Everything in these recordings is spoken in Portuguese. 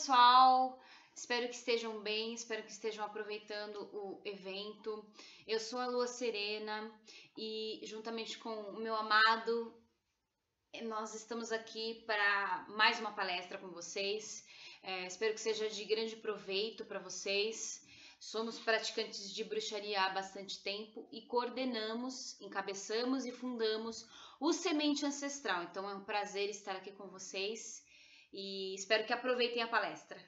pessoal, espero que estejam bem, espero que estejam aproveitando o evento. Eu sou a Lua Serena e juntamente com o meu amado, nós estamos aqui para mais uma palestra com vocês. Espero que seja de grande proveito para vocês. Somos praticantes de bruxaria há bastante tempo e coordenamos, encabeçamos e fundamos o Semente Ancestral. Então é um prazer estar aqui com vocês e espero que aproveitem a palestra.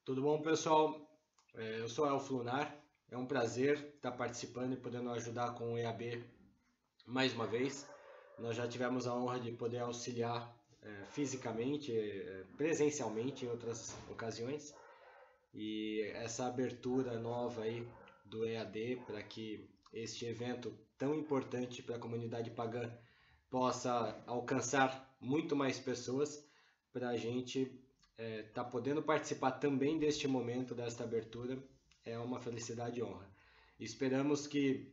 Tudo bom, pessoal? Eu sou Elfo Lunar. É um prazer estar participando e podendo ajudar com o EAB mais uma vez. Nós já tivemos a honra de poder auxiliar fisicamente, presencialmente em outras ocasiões. E essa abertura nova aí do EAD para que este evento tão importante para a comunidade pagã possa alcançar muito mais pessoas, para a gente tá podendo participar também deste momento, desta abertura, é uma felicidade e honra. Esperamos que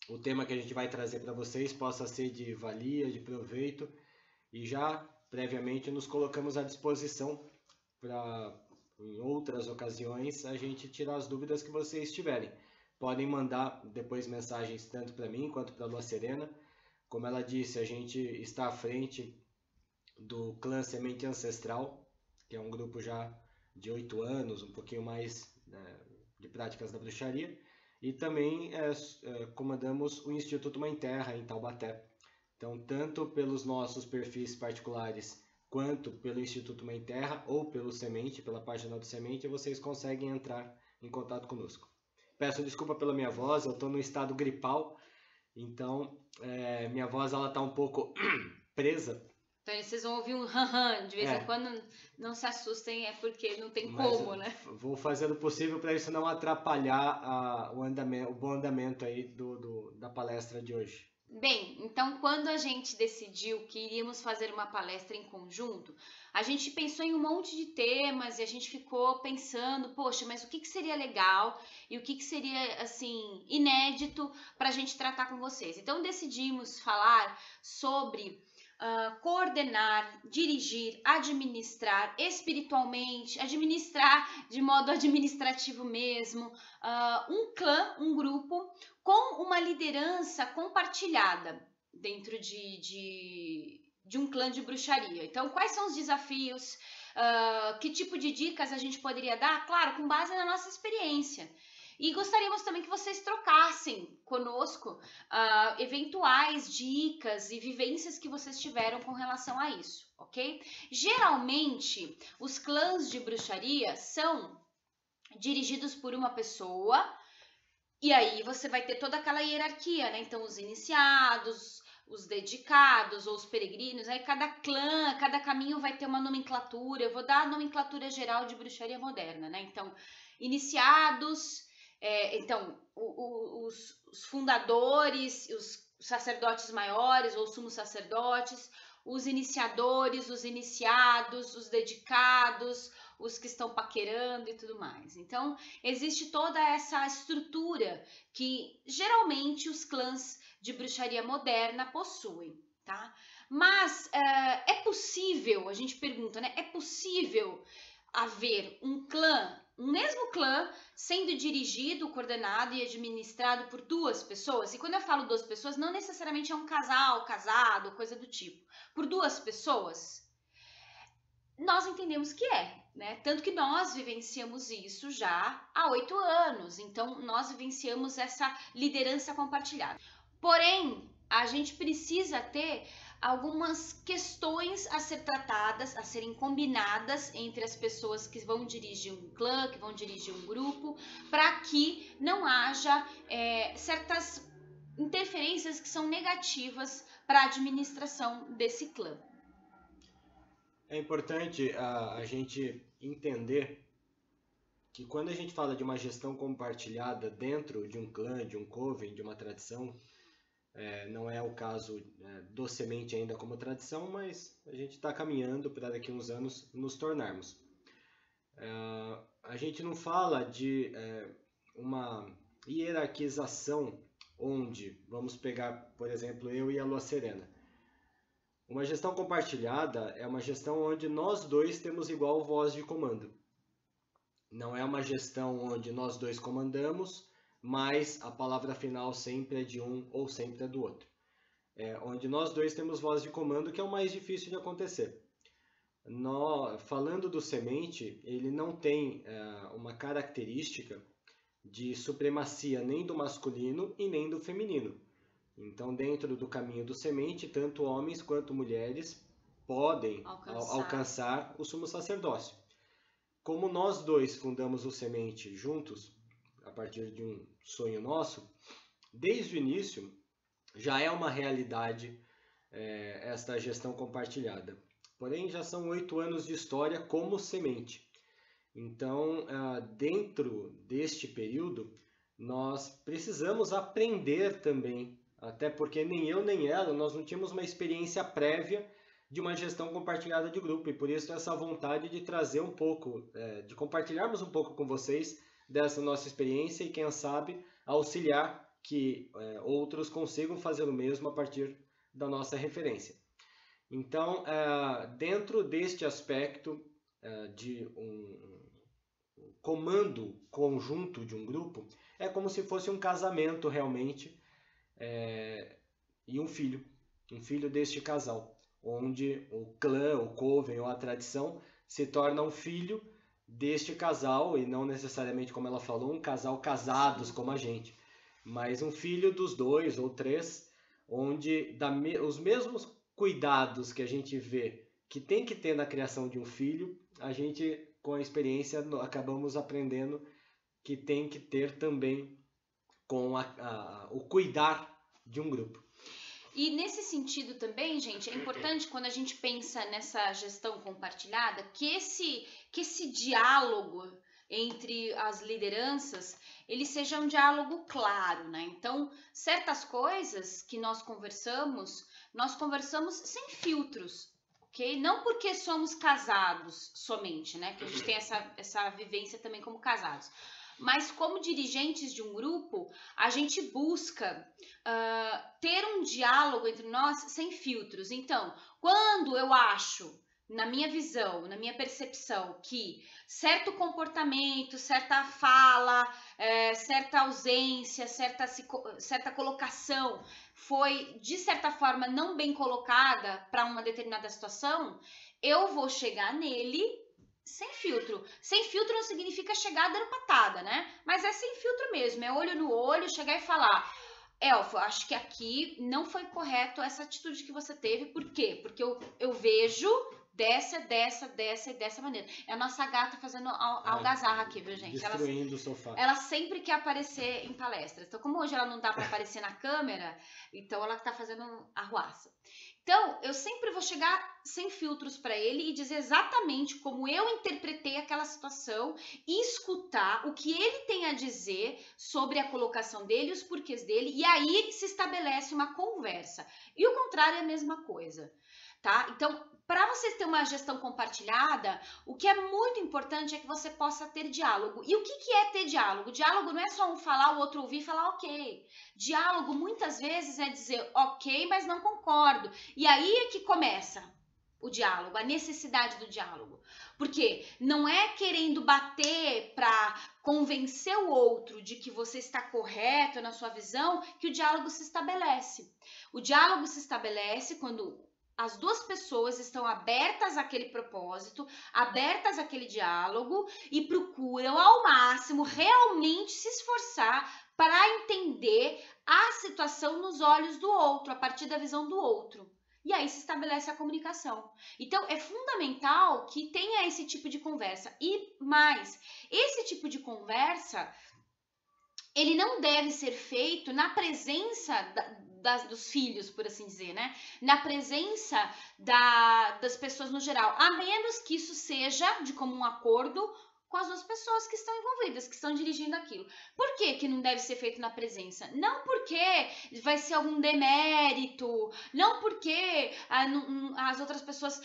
o tema que a gente vai trazer para vocês possa ser de valia, de proveito, e já previamente nos colocamos à disposição para, em outras ocasiões, a gente tirar as dúvidas que vocês tiverem. Podem mandar depois mensagens tanto para mim quanto para a Lua Serena. Como ela disse, a gente está à frente do clã Semente Ancestral, que é um grupo já de 8 anos, um pouquinho mais de práticas da bruxaria, e também comandamos o Instituto Mãe Terra em Taubaté. Então, tanto pelos nossos perfis particulares, quanto pelo Instituto Mãe Terra, ou pelo Semente, pela página do Semente, vocês conseguem entrar em contato conosco. Peço desculpa pela minha voz, eu estou no estado gripal, então minha voz está um pouco presa. Então vocês vão ouvir um han de vez em quando, não se assustem, é porque não tem como, né? Vou fazer o possível para isso não atrapalhar o bom andamento aí da palestra de hoje. Bem, então quando a gente decidiu que iríamos fazer uma palestra em conjunto, a gente pensou em um monte de temas e a gente ficou pensando, poxa, mas o que seria legal e o que seria, assim, inédito para a gente tratar com vocês. Então decidimos falar sobre coordenar, dirigir, administrar espiritualmente, administrar de modo administrativo mesmo, um clã, um grupo com uma liderança compartilhada dentro de um clã de bruxaria. Então, quais são os desafios? Que tipo de dicas a gente poderia dar? Claro, com base na nossa experiência. E gostaríamos também que vocês trocassem conosco eventuais dicas e vivências que vocês tiveram com relação a isso, ok? Geralmente, os clãs de bruxaria são dirigidos por uma pessoa, e aí você vai ter toda aquela hierarquia, né? Então, os iniciados, os dedicados ou os peregrinos, aí cada clã, cada caminho vai ter uma nomenclatura. Eu vou dar a nomenclatura geral de bruxaria moderna, né? Então, iniciados... Então, os fundadores, os sacerdotes maiores ou sumos sacerdotes, os iniciadores, os iniciados, os dedicados, os que estão paquerando e tudo mais. Então, existe toda essa estrutura que geralmente os clãs de bruxaria moderna possuem, tá? Mas é possível, a gente pergunta, né? É possível haver um clã, um mesmo clã, sendo dirigido, coordenado e administrado por duas pessoas? E quando eu falo duas pessoas, não necessariamente é um casal, casado, coisa do tipo. Por duas pessoas, nós entendemos que né? Tanto que nós vivenciamos isso já há 8 anos. Então, nós vivenciamos essa liderança compartilhada. Porém, a gente precisa ter algumas questões a ser tratadas, a serem combinadas entre as pessoas que vão dirigir um clã, que vão dirigir um grupo, para que não haja certas interferências que são negativas para a administração desse clã. É importante a gente entender que quando a gente fala de uma gestão compartilhada dentro de um clã, de um coven, de uma tradição, não é o caso do Semente ainda como tradição, mas a gente está caminhando para daqui a uns anos nos tornarmos. A gente não fala de uma hierarquização onde, vamos pegar, por exemplo, eu e a Lua Serena. Uma gestão compartilhada é uma gestão onde nós dois temos igual voz de comando. Não é uma gestão onde nós dois comandamos, mas a palavra final sempre é de um ou sempre é do outro. É onde nós dois temos voz de comando, que é o mais difícil de acontecer. Falando do semente, ele não tem uma característica de supremacia nem do masculino e nem do feminino. Então, dentro do caminho do semente, tanto homens quanto mulheres podem alcançar o sumo sacerdócio. Como nós dois fundamos o semente juntos, a partir de um sonho nosso, desde o início já é uma realidade esta gestão compartilhada. Porém, já são 8 anos de história como semente. Então, dentro deste período, nós precisamos aprender também, até porque nem eu nem ela, nós não tínhamos uma experiência prévia de uma gestão compartilhada de grupo, e por isso essa vontade de trazer um pouco, de compartilharmos um pouco com vocês dessa nossa experiência e, quem sabe, auxiliar que outros consigam fazer o mesmo a partir da nossa referência. Então, dentro deste aspecto de um comando conjunto de um grupo, é como se fosse um casamento realmente e um filho deste casal, onde o clã, o coven ou a tradição se torna um filho deste casal e não necessariamente, como ela falou, um casal casados como a gente, mas um filho dos 2 ou 3, onde os mesmos cuidados que a gente vê que tem que ter na criação de um filho, a gente, com a experiência, acabamos aprendendo que tem que ter também com o cuidar de um grupo. E nesse sentido também, gente, é importante quando a gente pensa nessa gestão compartilhada que esse diálogo entre as lideranças, ele seja um diálogo claro, né? Então, certas coisas que nós conversamos sem filtros, ok? Não porque somos casados somente, né? Que a gente tem essa vivência também como casados. Mas como dirigentes de um grupo, a gente busca ter um diálogo entre nós sem filtros. Então, quando eu acho, na minha visão, na minha percepção, que certo comportamento, certa fala, certa ausência, certa colocação foi, de certa forma, não bem colocada para uma determinada situação, eu vou chegar nele sem filtro. Sem filtro não significa chegar dando patada, né? Mas é sem filtro mesmo, é olho no olho, chegar e falar: Elfo, acho que aqui não foi correto essa atitude que você teve. Por quê? Porque eu vejo dessa maneira. É a nossa gata fazendo algazarra aqui, viu, gente? Destruindo o sofá. Ela sempre quer aparecer em palestras. Então, como hoje ela não dá para aparecer na câmera, então ela tá fazendo arruaça. Então, eu sempre vou chegar sem filtros para ele e dizer exatamente como eu interpretei aquela situação e escutar o que ele tem a dizer sobre a colocação dele, os porquês dele, e aí se estabelece uma conversa. E o contrário é a mesma coisa, tá? Então, para vocês terem uma gestão compartilhada, o que é muito importante é que você possa ter diálogo. E o que é ter diálogo? Diálogo não é só um falar, o outro ouvir e falar ok. Diálogo muitas vezes é dizer ok, mas não concordo. E aí é que começa o diálogo, a necessidade do diálogo. Porque não é querendo bater para convencer o outro de que você está correto na sua visão que o diálogo se estabelece. O diálogo se estabelece quando as duas pessoas estão abertas àquele propósito, abertas àquele diálogo e procuram ao máximo realmente se esforçar para entender a situação nos olhos do outro, a partir da visão do outro. E aí se estabelece a comunicação. Então, é fundamental que tenha esse tipo de conversa. E mais, esse tipo de conversa, ele não deve ser feito na presença dos filhos, por assim dizer, né? Na presença das pessoas no geral, a menos que isso seja de comum acordo com as duas pessoas que estão envolvidas, que estão dirigindo aquilo. Por que que não deve ser feito na presença? Não porque vai ser algum demérito, não porque as outras pessoas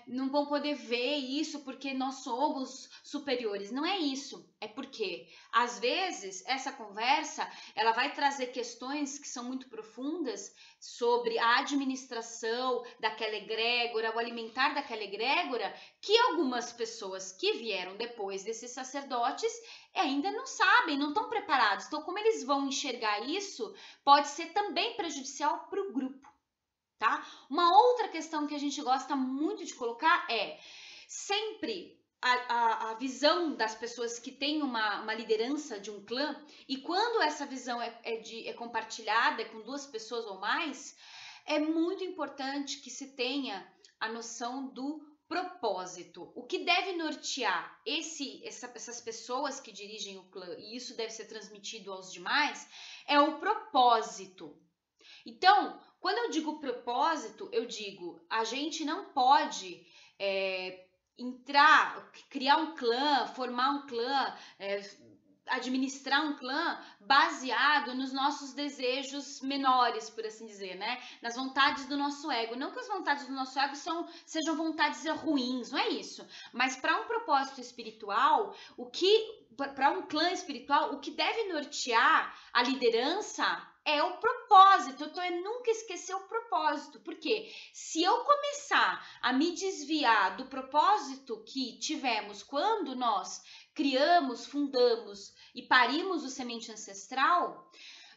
não vão poder ver isso porque nós somos superiores. Não é isso. É porque, às vezes, essa conversa ela vai trazer questões que são muito profundas sobre a administração daquela egrégora, o alimentar daquela egrégora, que algumas pessoas que vieram depois desses sacerdotes ainda não sabem, não estão preparados. Então, como eles vão enxergar isso, pode ser também prejudicial para o grupo, tá? Uma outra questão que a gente gosta muito de colocar é sempre a visão das pessoas que têm uma liderança de um clã, e quando essa visão é compartilhada com duas pessoas ou mais, é muito importante que se tenha a noção do propósito. O que deve nortear essas pessoas que dirigem o clã, e isso deve ser transmitido aos demais, é o propósito. Então, quando eu digo propósito, eu digo, a gente não pode criar um clã, formar um clã, administrar um clã baseado nos nossos desejos menores, por assim dizer, né? Nas vontades do nosso ego. Não que as vontades do nosso ego sejam vontades ruins, não é isso. Mas para um propósito espiritual, para um clã espiritual, o que deve nortear a liderança é o propósito. Então é nunca esquecer o propósito, porque se eu começar a me desviar do propósito que tivemos quando nós criamos, fundamos e parimos o semente ancestral,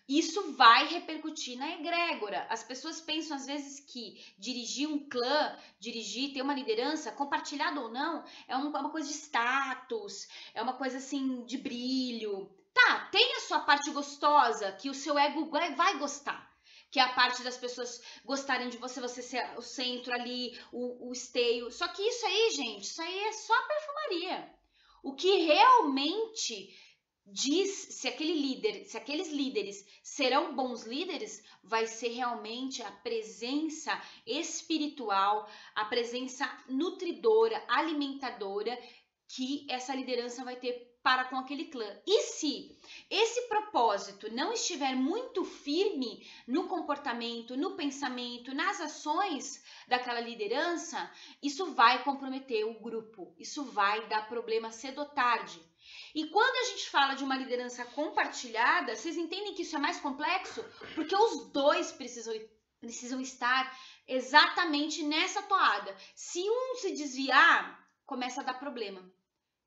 isso vai repercutir na egrégora. As pessoas pensam às vezes que dirigir um clã, ter uma liderança, compartilhada ou não, é uma coisa de status, é uma coisa assim de brilho. Tá, tem a sua parte gostosa, que o seu ego vai gostar. Que é a parte das pessoas gostarem de você ser o centro ali, o esteio. Só que isso aí, gente, isso aí é só perfumaria. O que realmente diz se aqueles líderes serão bons líderes, vai ser realmente a presença espiritual, a presença nutridora, alimentadora que essa liderança vai ter para com aquele clã. E se esse propósito não estiver muito firme no comportamento, no pensamento, nas ações daquela liderança, isso vai comprometer o grupo, isso vai dar problema cedo ou tarde. E quando a gente fala de uma liderança compartilhada, vocês entendem que isso é mais complexo? Porque os dois precisam estar exatamente nessa toada. Se um se desviar, começa a dar problema.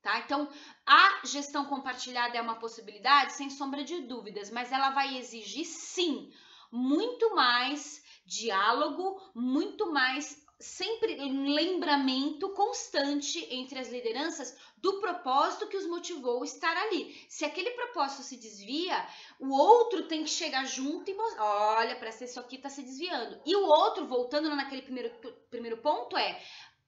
Tá? Então, a gestão compartilhada é uma possibilidade, sem sombra de dúvidas, mas ela vai exigir, sim, muito mais diálogo, muito mais sempre um lembramento constante entre as lideranças do propósito que os motivou a estar ali. Se aquele propósito se desvia, o outro tem que chegar junto e mostrar, olha, parece que isso aqui está se desviando. E o outro, voltando naquele primeiro ponto,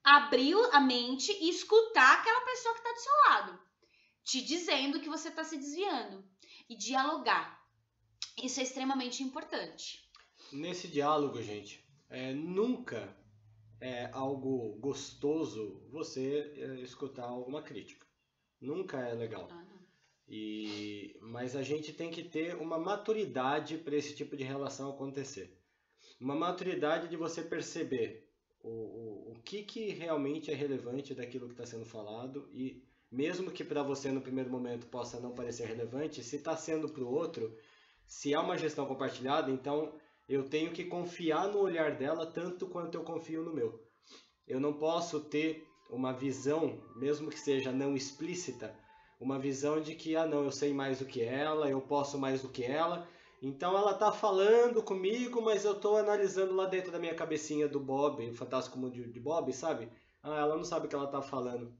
abrir a mente e escutar aquela pessoa que está do seu lado, te dizendo que você está se desviando, e dialogar. Isso é extremamente importante. Nesse diálogo, gente, nunca é algo gostoso você escutar alguma crítica. Nunca é legal. Mas a gente tem que ter uma maturidade para esse tipo de relação acontecer. Uma maturidade de você perceber o que realmente é relevante daquilo que está sendo falado, e mesmo que para você no primeiro momento possa não parecer relevante, se está sendo para o outro, se é uma gestão compartilhada, então eu tenho que confiar no olhar dela tanto quanto eu confio no meu. Eu não posso ter uma visão, mesmo que seja não explícita, uma visão de que, não, eu sei mais do que ela, eu posso mais do que ela, então ela tá falando comigo, mas eu tô analisando lá dentro da minha cabecinha do Bob, o Fantástico Mundo de Bob, sabe? Ela não sabe o que ela tá falando.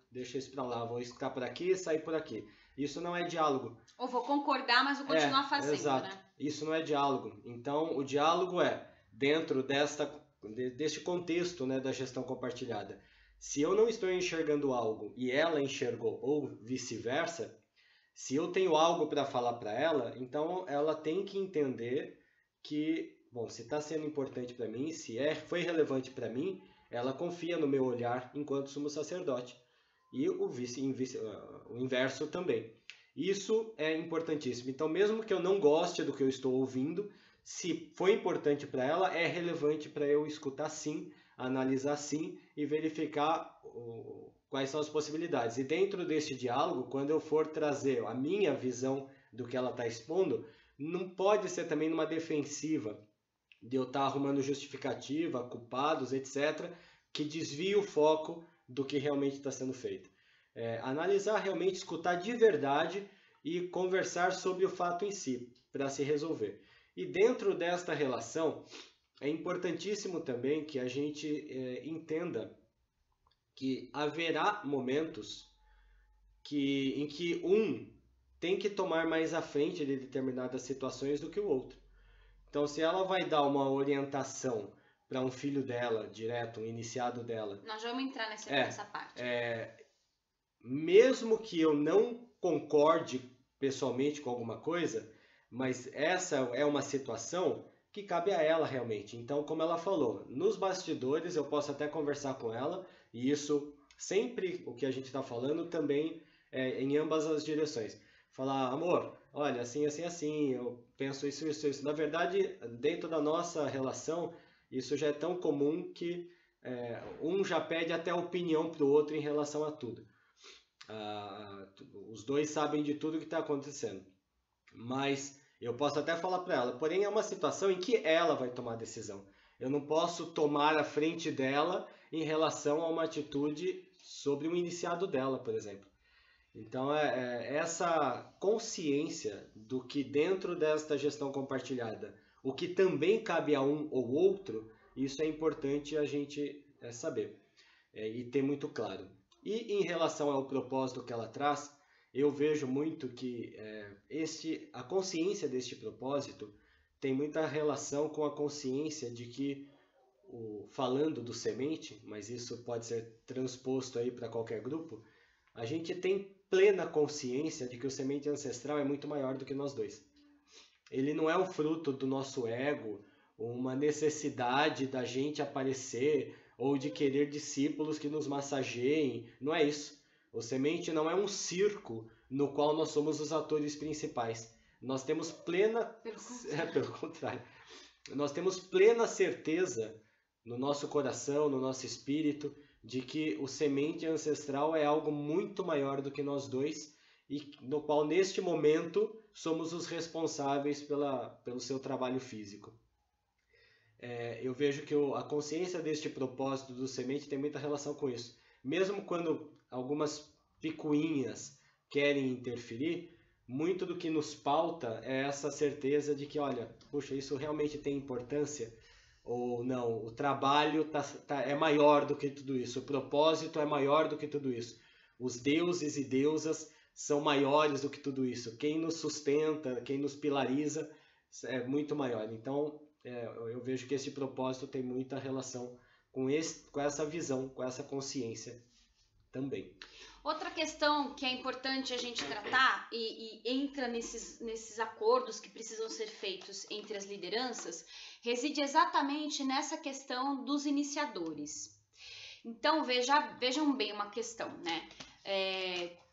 Deixa isso pra lá, vou escutar por aqui e sair por aqui. Isso não é diálogo. Ou vou concordar, mas vou continuar fazendo, exato. Né? Isso não é diálogo. Então, o diálogo é dentro deste contexto, né, da gestão compartilhada. Se eu não estou enxergando algo e ela enxergou, ou vice-versa, se eu tenho algo para falar para ela, então ela tem que entender que, bom, se está sendo importante para mim, se foi relevante para mim, ela confia no meu olhar enquanto sumo sacerdote. e o inverso também. Isso é importantíssimo. Então, mesmo que eu não goste do que eu estou ouvindo, se foi importante para ela, é relevante para eu escutar sim, analisar sim e verificar quais são as possibilidades. E dentro deste diálogo, quando eu for trazer a minha visão do que ela está expondo, não pode ser também numa defensiva de eu estar arrumando justificativa, culpados, etc., que desvie o foco do que realmente está sendo feito. Analisar realmente, escutar de verdade e conversar sobre o fato em si, para se resolver. E dentro desta relação, é importantíssimo também que a gente entenda que haverá momentos em que um tem que tomar mais à frente de determinadas situações do que o outro. Então, se ela vai dar uma orientação para um filho dela, direto, um iniciado dela... Nós vamos entrar nessa parte. Mesmo que eu não concorde pessoalmente com alguma coisa, mas essa é uma situação que cabe a ela realmente. Então, como ela falou, nos bastidores eu posso até conversar com ela, e isso sempre o que a gente está falando também é em ambas as direções. Falar, amor, olha, assim, assim, assim, eu penso isso, isso, isso. Na verdade, dentro da nossa relação, isso já é tão comum que um já pede até opinião para o outro em relação a tudo. Os dois sabem de tudo que está acontecendo. Mas eu posso até falar para ela, porém é uma situação em que ela vai tomar a decisão. Eu não posso tomar a frente dela em relação a uma atitude sobre um iniciado dela, por exemplo. Então, essa consciência do que dentro desta gestão compartilhada, o que também cabe a um ou outro, isso é importante a gente saber e ter muito claro. E em relação ao propósito que ela traz, eu vejo muito que a consciência deste propósito tem muita relação com a consciência de que, falando do semente, mas isso pode ser transposto aí para qualquer grupo, a gente tem plena consciência de que o semente ancestral é muito maior do que nós dois. Ele não é um fruto do nosso ego, uma necessidade da gente aparecer ou de querer discípulos que nos massageiem. Não é isso. O semente não é um circo no qual nós somos os atores principais. Nós temos plena... Pelo contrário. Nós temos plena certeza no nosso coração, no nosso espírito, de que o semente ancestral é algo muito maior do que nós dois e no qual, neste momento, somos os responsáveis pelo seu trabalho físico. Eu vejo que a consciência deste propósito do semente tem muita relação com isso. Mesmo quando algumas picuinhas querem interferir, muito do que nos pauta é essa certeza de que, olha, puxa, isso realmente tem importância? Ou não, o trabalho é maior do que tudo isso, o propósito é maior do que tudo isso. Os deuses e deusas são maiores do que tudo isso. Quem nos sustenta, quem nos pilariza é muito maior. Então, eu vejo que esse propósito tem muita relação com essa visão, com essa consciência também. Outra questão que é importante a gente tratar e entra nesses acordos que precisam ser feitos entre as lideranças, reside exatamente nessa questão dos iniciadores. Então, vejam bem uma questão, né?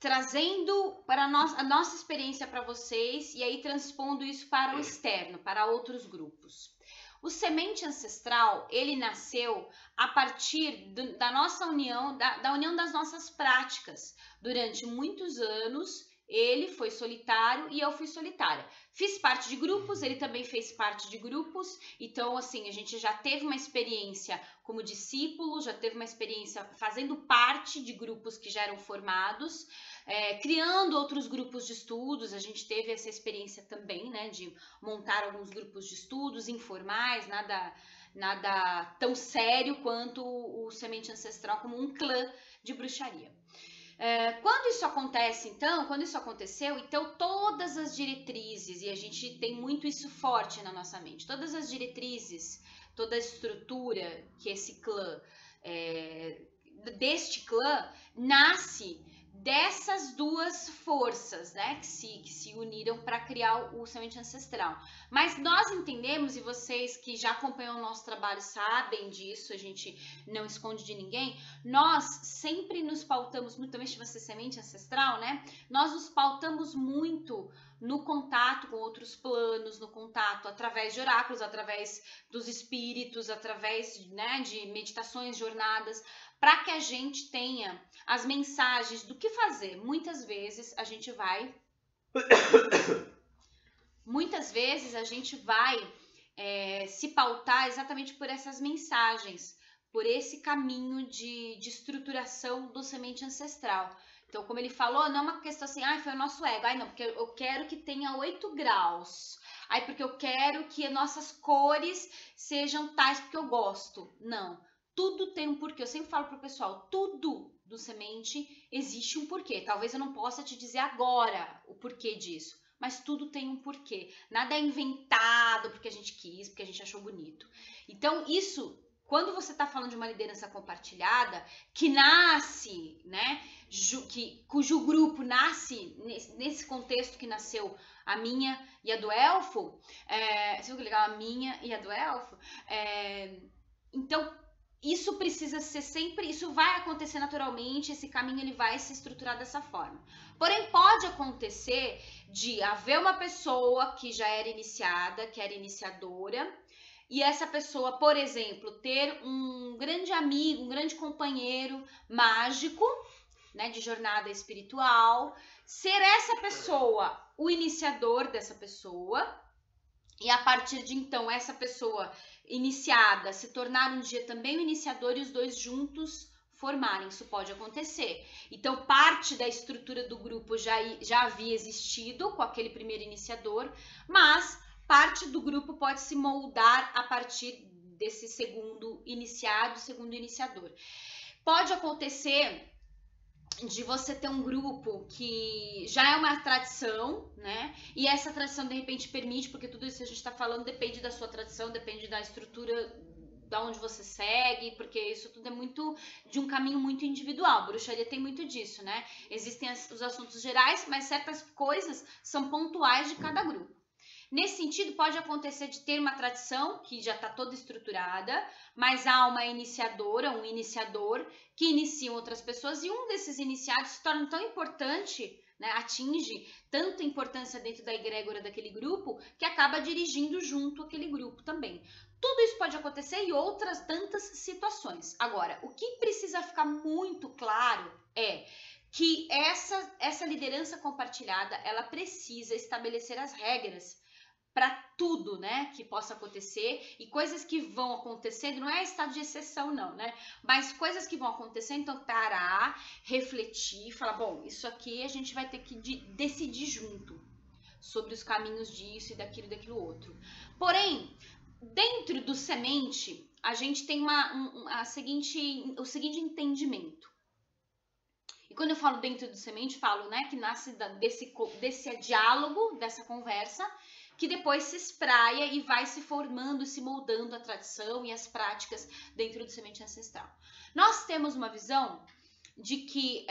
Trazendo para a nossa experiência para vocês e aí transpondo isso para o externo, para outros grupos. O semente ancestral, ele nasceu a partir da nossa união, da união das nossas práticas. Durante muitos anos, ele foi solitário e eu fui solitária. Fiz parte de grupos, ele também fez parte de grupos. Então, assim, a gente já teve uma experiência como discípulo, já teve uma experiência fazendo parte de grupos que já eram formados, criando outros grupos de estudos. A gente teve essa experiência também, né, de montar alguns grupos de estudos informais, nada tão sério quanto o Semente Ancestral, como um clã de bruxaria. Quando isso acontece, então, quando isso aconteceu, então todas as diretrizes, e a gente tem muito isso forte na nossa mente, todas as diretrizes, toda a estrutura que esse clã, deste clã, nasce dessas duas forças, né, que se uniram para criar o semente ancestral. Mas nós entendemos, e vocês que já acompanham o nosso trabalho sabem disso, a gente não esconde de ninguém, nós sempre nos pautamos muito, também chama-se semente ancestral, né? Nós nos pautamos muito no contato com outros planos, no contato através de oráculos, através dos espíritos, através, né, de meditações, jornadas, para que a gente tenha as mensagens do que fazer. Muitas vezes a gente vai se pautar exatamente por essas mensagens, por esse caminho de estruturação do semente ancestral. Então, como ele falou, não é uma questão assim, foi o nosso ego. Não, porque eu quero que tenha 8 graus. Porque eu quero que nossas cores sejam tais porque eu gosto. Não. Tudo tem um porquê. Eu sempre falo pro pessoal, tudo do semente existe um porquê. Talvez eu não possa te dizer agora o porquê disso, mas tudo tem um porquê. Nada é inventado porque a gente quis, porque a gente achou bonito. Então, isso, quando você está falando de uma liderança compartilhada, que nasce, né, cujo grupo nasce nesse contexto que nasceu a minha e a do elfo, você viu que legal? A minha e a do elfo. Então, isso precisa ser sempre, isso vai acontecer naturalmente, esse caminho ele vai se estruturar dessa forma. Porém, pode acontecer de haver uma pessoa que já era iniciada, que era iniciadora, e essa pessoa, por exemplo, ter um grande amigo, um grande companheiro mágico, né, de jornada espiritual, ser essa pessoa o iniciador dessa pessoa, e a partir de então essa pessoa iniciada se tornar um dia também o iniciador e os dois juntos formarem. Isso pode acontecer. Então, parte da estrutura do grupo já havia existido com aquele primeiro iniciador, mas parte do grupo pode se moldar a partir desse segundo iniciado, segundo iniciador. Pode acontecer de você ter um grupo que já é uma tradição, né? E essa tradição de repente permite, porque tudo isso que a gente está falando depende da sua tradição, depende da estrutura da onde você segue, porque isso tudo é muito de um caminho muito individual. Bruxaria tem muito disso, né? Existem os assuntos gerais, mas certas coisas são pontuais de cada grupo. Nesse sentido, pode acontecer de ter uma tradição que já está toda estruturada, mas há uma iniciadora, um iniciador que iniciam outras pessoas e um desses iniciados se torna tão importante, né, atinge tanta importância dentro da egrégora daquele grupo que acaba dirigindo junto aquele grupo também. Tudo isso pode acontecer e outras tantas situações. Agora, o que precisa ficar muito claro é que essa liderança compartilhada, ela precisa estabelecer as regras para tudo, né, que possa acontecer e coisas que vão acontecendo, não é estado de exceção não, né, mas coisas que vão acontecer, então parar, refletir, falar, bom, isso aqui a gente vai ter que decidir junto sobre os caminhos disso e daquilo outro. Porém, dentro do semente, a gente tem o seguinte entendimento. E quando eu falo dentro do semente, falo, né, que nasce desse diálogo, dessa conversa, que depois se espraia e vai se formando, se moldando a tradição e as práticas dentro do semente ancestral. Nós temos uma visão de que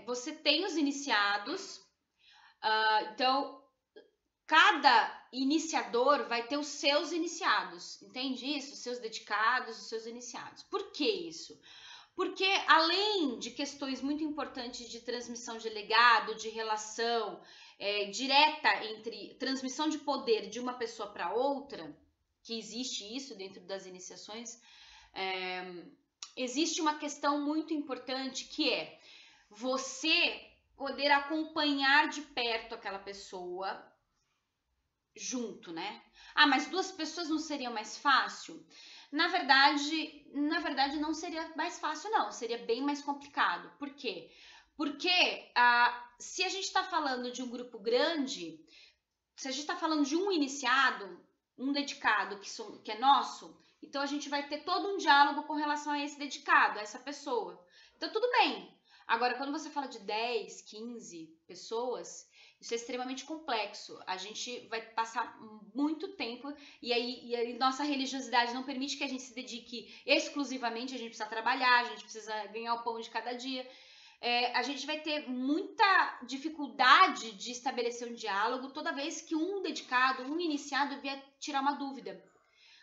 você tem os iniciados, então cada iniciador vai ter os seus iniciados, entende isso? Os seus dedicados, os seus iniciados. Por que isso? Porque além de questões muito importantes de transmissão de legado, de relação direta entre transmissão de poder de uma pessoa para outra, que existe isso dentro das iniciações, existe uma questão muito importante que é você poder acompanhar de perto aquela pessoa junto, né? Mas 2 pessoas não seria mais fácil? Na verdade não seria mais fácil, não. Seria bem mais complicado. Por quê? Porque se a gente está falando de um grupo grande, se a gente está falando de um iniciado, um dedicado que é nosso, então a gente vai ter todo um diálogo com relação a esse dedicado, a essa pessoa. Então tudo bem. Agora, quando você fala de 10, 15 pessoas, isso é extremamente complexo. A gente vai passar muito tempo e aí nossa religiosidade não permite que a gente se dedique exclusivamente, a gente precisa trabalhar, a gente precisa ganhar o pão de cada dia. a gente vai ter muita dificuldade de estabelecer um diálogo toda vez que um dedicado, um iniciado vier tirar uma dúvida.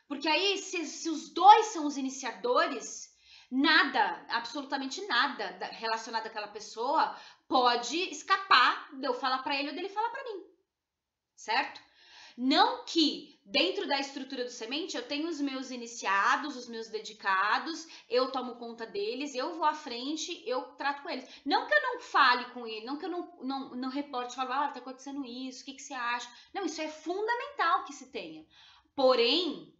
Porque aí, se os dois são os iniciadores, nada, absolutamente nada relacionado àquela pessoa pode escapar de eu falar para ele ou dele falar para mim, certo? Não que dentro da estrutura do semente eu tenho os meus iniciados, os meus dedicados, eu tomo conta deles, eu vou à frente, eu trato com eles. Não que eu não fale com ele, não que eu não reporte, falo, tá acontecendo isso, o que você acha? Não, isso é fundamental que se tenha. Porém,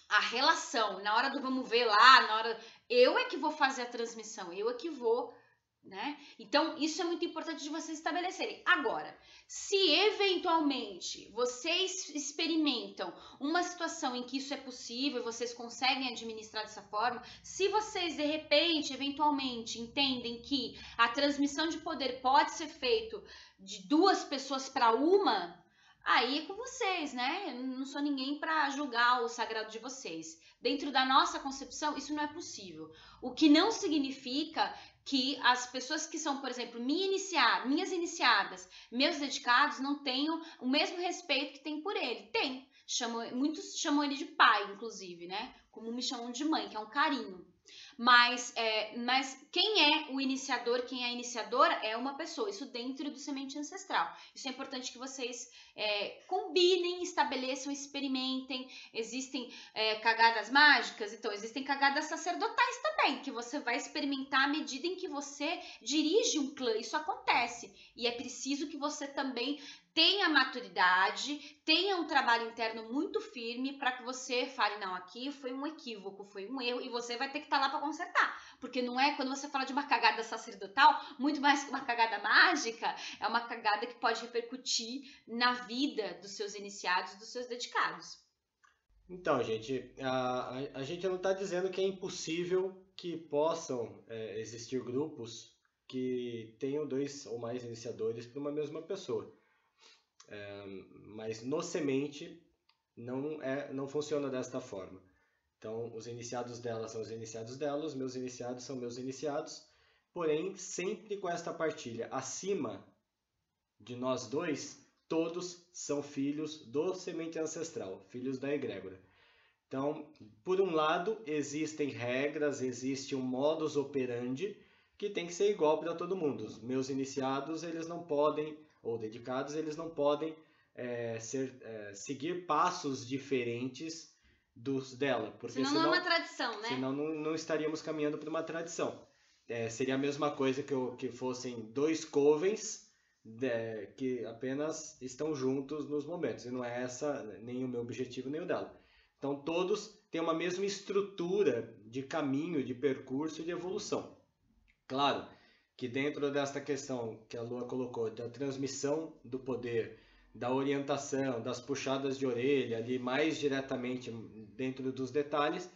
a relação, na hora do vamos ver lá, na hora, eu é que vou fazer a transmissão, eu é que vou, né? Então, isso é muito importante de vocês estabelecerem. Agora, se eventualmente vocês experimentam uma situação em que isso é possível, vocês conseguem administrar dessa forma, se vocês de repente, eventualmente, entendem que a transmissão de poder pode ser feito de 2 pessoas para uma, aí é com vocês, né? Eu não sou ninguém para julgar o sagrado de vocês. Dentro da nossa concepção, isso não é possível. O que não significa que as pessoas que são, por exemplo, minhas iniciadas, meus dedicados, não tenham o mesmo respeito que tem por ele. Tem. Muitos chamam ele de pai, inclusive, né? Como me chamam de mãe, que é um carinho. Mas quem é o iniciador, quem é a iniciadora é uma pessoa, isso dentro do semente ancestral. Isso é importante que vocês combinem, estabeleçam, experimentem. Existem cagadas mágicas, então existem cagadas sacerdotais também, que você vai experimentar à medida em que você dirige um clã. Isso acontece e é preciso que você também tenha maturidade, tenha um trabalho interno muito firme para que você fale, não, aqui foi um equívoco, foi um erro, e você vai ter que estar lá para consertar. Porque não é, quando você fala de uma cagada sacerdotal, muito mais que uma cagada mágica, é uma cagada que pode repercutir na vida dos seus iniciados, dos seus dedicados. Então, gente, a gente não está dizendo que é impossível que possam existir grupos que tenham 2 ou mais iniciadores para uma mesma pessoa. Mas no semente não funciona desta forma. Então, os iniciados dela são os iniciados dela, os meus iniciados são meus iniciados, porém, sempre com esta partilha. Acima de nós dois, todos são filhos do semente ancestral, filhos da egrégora. Então, por um lado, existem regras, existe um modus operandi que tem que ser igual para todo mundo. Os meus iniciados, eles não podem, ou dedicados, eles não podem seguir passos diferentes dos dela. Porque senão não é uma tradição, né? Senão não estaríamos caminhando para uma tradição. Seria a mesma coisa que fossem 2 covens que apenas estão juntos nos momentos. E não é essa nem o meu objetivo, nem o dela. Então todos têm uma mesma estrutura de caminho, de percurso e de evolução. Claro que dentro desta questão que a Lua colocou, da transmissão do poder, da orientação, das puxadas de orelha, ali mais diretamente dentro dos detalhes,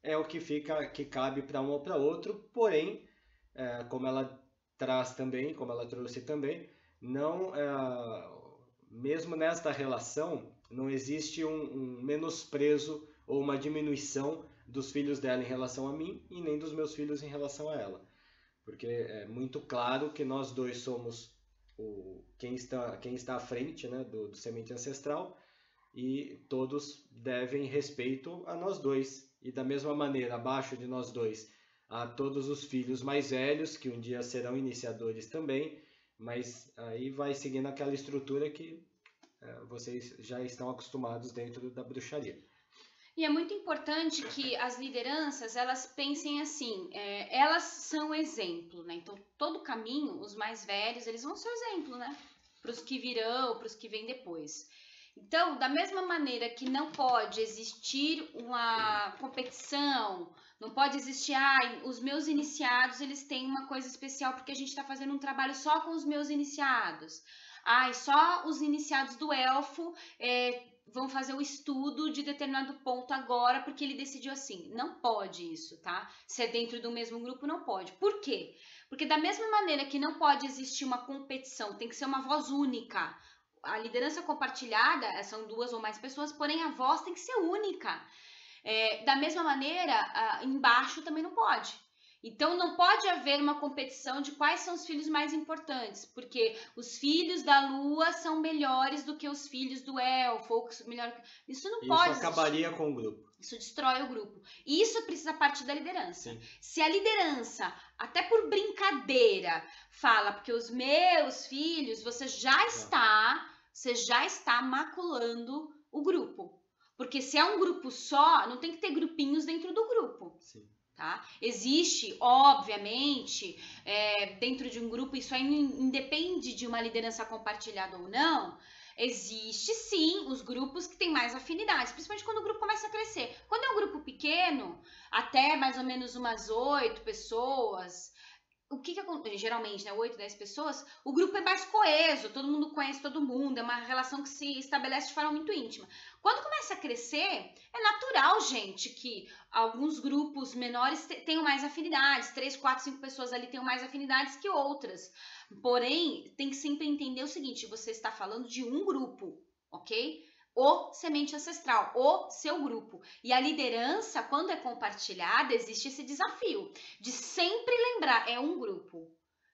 é o que cabe para um ou para outro, porém, como ela traz também, como ela trouxe também, não, mesmo nesta relação, não existe um menosprezo ou uma diminuição dos filhos dela em relação a mim e nem dos meus filhos em relação a ela. Porque é muito claro que nós dois somos quem está à frente, né, do semente ancestral, e todos devem respeito a nós dois. E da mesma maneira, abaixo de nós dois, a todos os filhos mais velhos, que um dia serão iniciadores também, mas aí vai seguindo aquela estrutura que vocês já estão acostumados dentro da bruxaria. E é muito importante que as lideranças, elas pensem assim, elas são exemplo, né? Então, todo caminho, os mais velhos, eles vão ser exemplo, né? Para os que virão, para os que vêm depois. Então, da mesma maneira que não pode existir uma competição, não pode existir, os meus iniciados, eles têm uma coisa especial porque a gente está fazendo um trabalho só com os meus iniciados. Só os iniciados do elfo vão fazer o estudo de determinado ponto agora porque ele decidiu assim. Não pode isso, tá? Se é dentro do mesmo grupo, não pode. Por quê? Porque da mesma maneira que não pode existir uma competição, tem que ser uma voz única. A liderança compartilhada são 2 ou mais pessoas, porém a voz tem que ser única. Da mesma maneira, embaixo também não pode. Então não pode haver uma competição de quais são os filhos mais importantes, porque os filhos da Lua são melhores do que os filhos do Elfo, ou melhor. Isso não pode existir. Acabaria com o grupo. Isso destrói o grupo. E isso precisa partir da liderança. Sim. Se a liderança, até por brincadeira, fala, porque os meus filhos, você já está maculando o grupo. Porque se é um grupo só, não tem que ter grupinhos dentro do grupo. Sim. Tá? Existe, obviamente, dentro de um grupo, isso aí independe de uma liderança compartilhada ou não, existe sim os grupos que têm mais afinidades, principalmente quando o grupo começa a crescer. Quando é um grupo pequeno, até mais ou menos umas 8 pessoas, o que acontece? Geralmente, né, 8, 10 pessoas, o grupo é mais coeso, todo mundo conhece todo mundo, é uma relação que se estabelece de forma muito íntima. Quando começa a crescer, é natural, gente, que alguns grupos menores tenham mais afinidades, 3, 4, 5 pessoas ali tenham mais afinidades que outras. Porém, tem que sempre entender o seguinte, você está falando de um grupo, ok? O semente ancestral, o seu grupo. E a liderança, quando é compartilhada, existe esse desafio de sempre lembrar, é um grupo,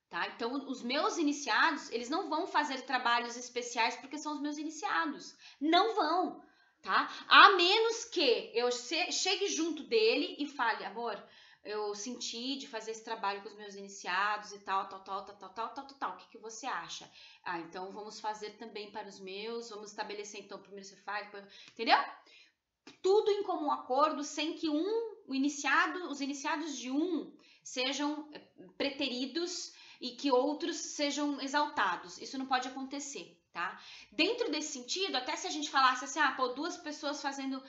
tá? Então, os meus iniciados, eles não vão fazer trabalhos especiais porque são os meus iniciados. Não vão, tá? A menos que eu chegue junto dele e fale, amor, eu senti de fazer esse trabalho com os meus iniciados e tal. O que você acha? Ah, então vamos fazer também para os meus, vamos estabelecer então, primeiro você faz, depois... Entendeu? Tudo em comum acordo, sem que os iniciados de um sejam preteridos e que outros sejam exaltados. Isso não pode acontecer, tá? Dentro desse sentido, até se a gente falasse assim, duas pessoas fazendo,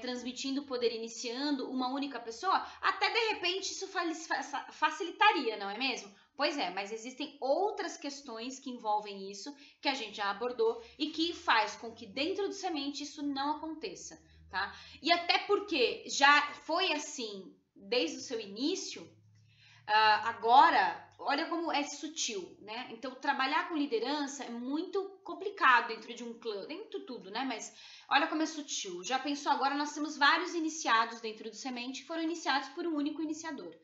transmitindo o poder, iniciando uma única pessoa, até de repente isso facilitaria, não é mesmo? Pois é, mas existem outras questões que envolvem isso, que a gente já abordou e que faz com que dentro do semente isso não aconteça, tá? E até porque já foi assim desde o seu início, agora, olha como é sutil, né? Então, trabalhar com liderança é muito complicado dentro de um clã, dentro de tudo, né? Mas olha como é sutil. Já pensou agora, nós temos vários iniciados dentro do semente que foram iniciados por um único iniciador.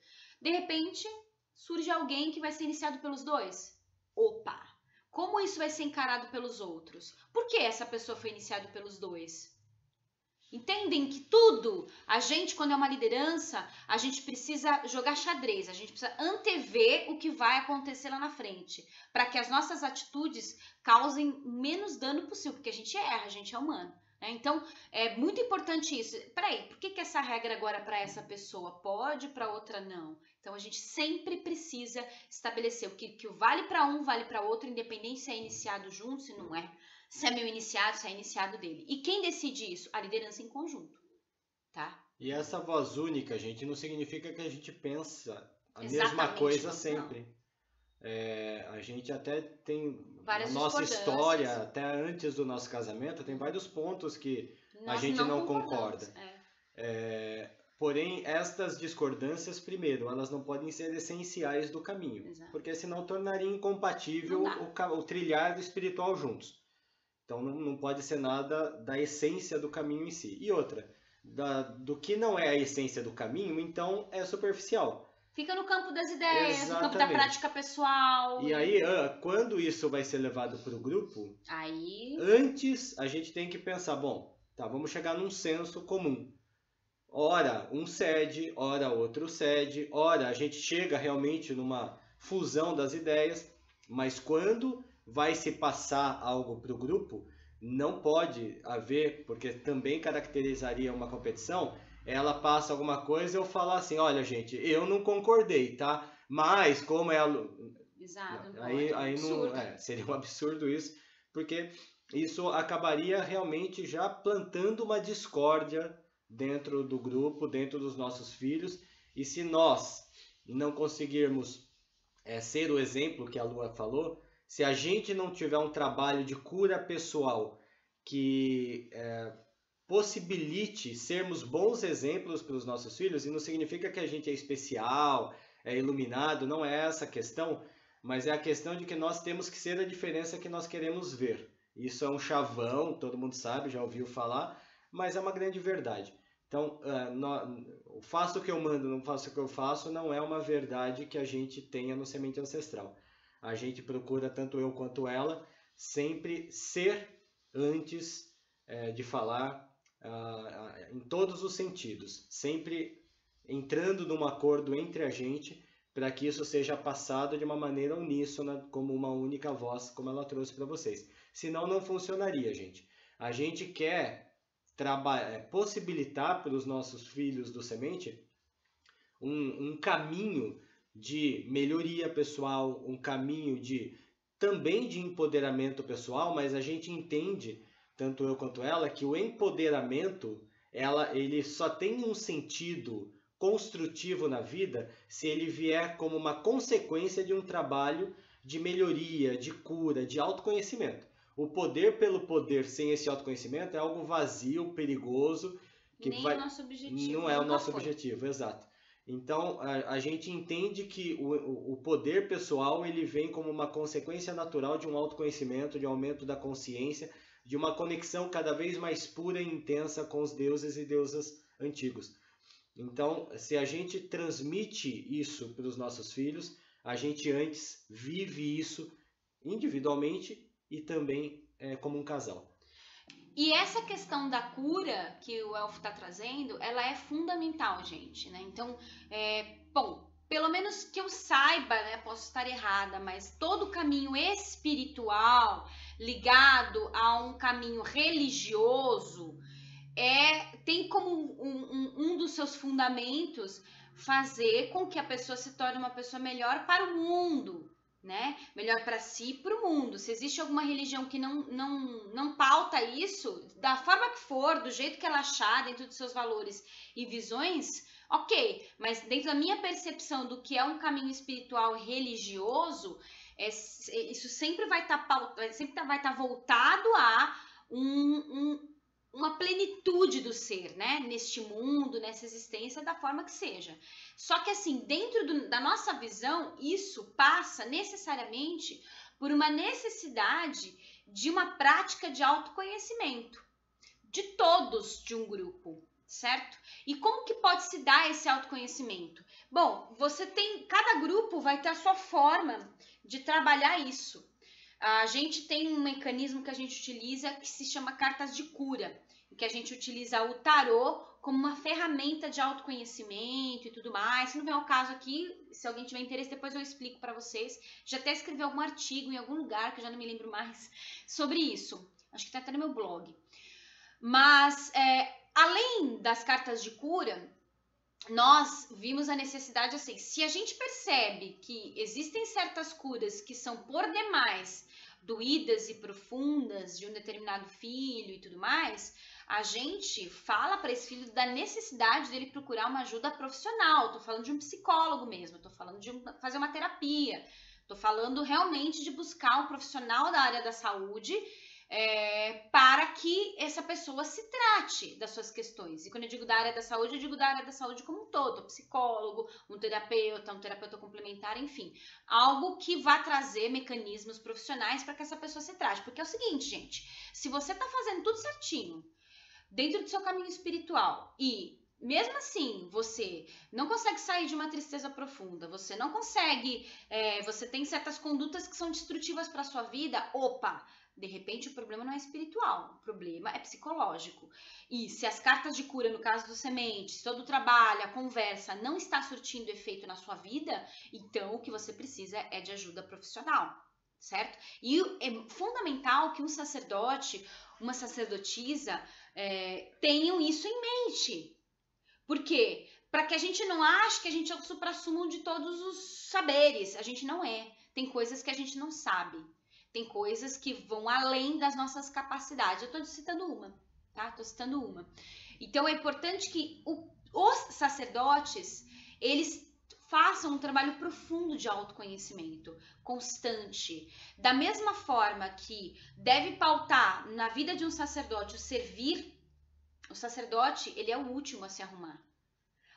De repente, surge alguém que vai ser iniciado pelos dois. Opa! Como isso vai ser encarado pelos outros? Por que essa pessoa foi iniciada pelos dois? Entendem que tudo, a gente quando é uma liderança, a gente precisa jogar xadrez, a gente precisa antever o que vai acontecer lá na frente, para que as nossas atitudes causem menos dano possível, porque a gente erra, a gente é humano, né? Então, é muito importante isso. Peraí, por que essa regra agora para essa pessoa pode, para outra não? Então, a gente sempre precisa estabelecer o que vale para um, vale para outro, independente se é iniciado junto, se não é. Se é meu iniciado, se é iniciado dele. E quem decide isso? A liderança em conjunto, tá? E essa voz única, gente, não significa que a gente pensa a mesma coisa sempre. A gente até tem várias na nossa história, até antes do nosso casamento, tem vários pontos que a gente não concorda. Porém, estas discordâncias, primeiro, elas não podem ser essenciais do caminho. Exato. Porque senão tornaria incompatível o trilhar espiritual juntos. Então não pode ser nada da essência do caminho em si. E outra, do que não é a essência do caminho, então é superficial. Fica no campo das ideias, no campo da prática pessoal. E aí, quando isso vai ser levado para o grupo, antes a gente tem que pensar, vamos chegar num senso comum. Ora um cede, ora outro cede, ora a gente chega realmente numa fusão das ideias, mas quando vai se passar algo para o grupo, não pode haver, porque também caracterizaria uma competição, ela passa alguma coisa e eu falar assim, olha gente, eu não concordei, tá? Mas como é Exato, aí não seria um absurdo isso, porque isso acabaria realmente já plantando uma discórdia dentro do grupo, dentro dos nossos filhos, e se nós não conseguirmos ser o exemplo que a Lua falou, se a gente não tiver um trabalho de cura pessoal que possibilite sermos bons exemplos para os nossos filhos, e não significa que a gente é especial, é iluminado, não é essa a questão, mas é a questão de que nós temos que ser a diferença que nós queremos ver. Isso é um chavão, todo mundo sabe, já ouviu falar, mas é uma grande verdade. Então, faço o que eu mando, não faço o que eu faço, não é uma verdade que a gente tenha no Semente Ancestral. A gente procura, tanto eu quanto ela, sempre ser antes de falar, em todos os sentidos, sempre entrando num acordo entre a gente para que isso seja passado de uma maneira uníssona, como uma única voz, como ela trouxe para vocês. Senão não funcionaria, gente. A gente quer possibilitar para os nossos filhos do Semente um caminho de melhoria pessoal, um caminho também de empoderamento pessoal, mas a gente entende, tanto eu quanto ela, que o empoderamento ele só tem um sentido construtivo na vida se ele vier como uma consequência de um trabalho de melhoria, de cura, de autoconhecimento. O poder pelo poder sem esse autoconhecimento é algo vazio, perigoso. Nem é o nosso objetivo. Não é o nosso objetivo, exato. Então, a gente entende que o poder pessoal ele vem como uma consequência natural de um autoconhecimento, de um aumento da consciência, de uma conexão cada vez mais pura e intensa com os deuses e deusas antigos. Então, se a gente transmite isso para os nossos filhos, a gente antes vive isso individualmente e também como um casal. E essa questão da cura que o Elfo está trazendo, ela é fundamental, gente, né? Então, bom, pelo menos que eu saiba, né? Posso estar errada, mas todo caminho espiritual ligado a um caminho religioso tem como um dos seus fundamentos fazer com que a pessoa se torne uma pessoa melhor para o mundo, né? Melhor para si e para o mundo. Se existe alguma religião que não pauta isso, da forma que for, do jeito que ela achar, dentro dos seus valores e visões, ok. Mas dentro da minha percepção do que é um caminho espiritual religioso, isso sempre vai estar voltado a uma plenitude do ser, né? Neste mundo, nessa existência, da forma que seja. Só que assim, dentro da nossa visão, isso passa necessariamente por uma necessidade de uma prática de autoconhecimento de todos de um grupo, certo? E como que pode se dar esse autoconhecimento? Bom, cada grupo vai ter a sua forma de trabalhar isso. A gente tem um mecanismo que a gente utiliza que se chama cartas de cura, que a gente utiliza o tarô como uma ferramenta de autoconhecimento e tudo mais. Se não vem ao caso aqui, se alguém tiver interesse, depois eu explico para vocês. Já até escrevi algum artigo em algum lugar, que eu já não me lembro mais, sobre isso. Acho que tá até no meu blog. Mas, além das cartas de cura, nós vimos a necessidade assim, se a gente percebe que existem certas curas que são por demais doídas e profundas de um determinado filho e tudo mais, a gente fala para esse filho da necessidade dele procurar uma ajuda profissional. Tô falando de um psicólogo mesmo, tô falando de fazer uma terapia, tô falando realmente de buscar um profissional da área da saúde para que essa pessoa se trate das suas questões. E quando eu digo da área da saúde, eu digo da área da saúde como um todo, psicólogo, um terapeuta complementar, enfim. Algo que vá trazer mecanismos profissionais para que essa pessoa se trate. Porque é o seguinte, gente, se você está fazendo tudo certinho, dentro do seu caminho espiritual e mesmo assim você não consegue sair de uma tristeza profunda, você não consegue, você tem certas condutas que são destrutivas para a sua vida, de repente o problema não é espiritual, o problema é psicológico. E se as cartas de cura, no caso do Sementes, todo o trabalho, a conversa não está surtindo efeito na sua vida, então o que você precisa é de ajuda profissional, certo? E é fundamental que um sacerdote, uma sacerdotisa tenham isso em mente. Por quê? Para que a gente não ache que a gente é o suprassumo de todos os saberes. A gente não é. Tem coisas que a gente não sabe. Tem coisas que vão além das nossas capacidades. Eu estou citando uma, tá? Estou citando uma. Então, é importante que os sacerdotes, eles façam um trabalho profundo de autoconhecimento, constante. Da mesma forma que deve pautar na vida de um sacerdote o servir, o sacerdote, ele é o último a se arrumar.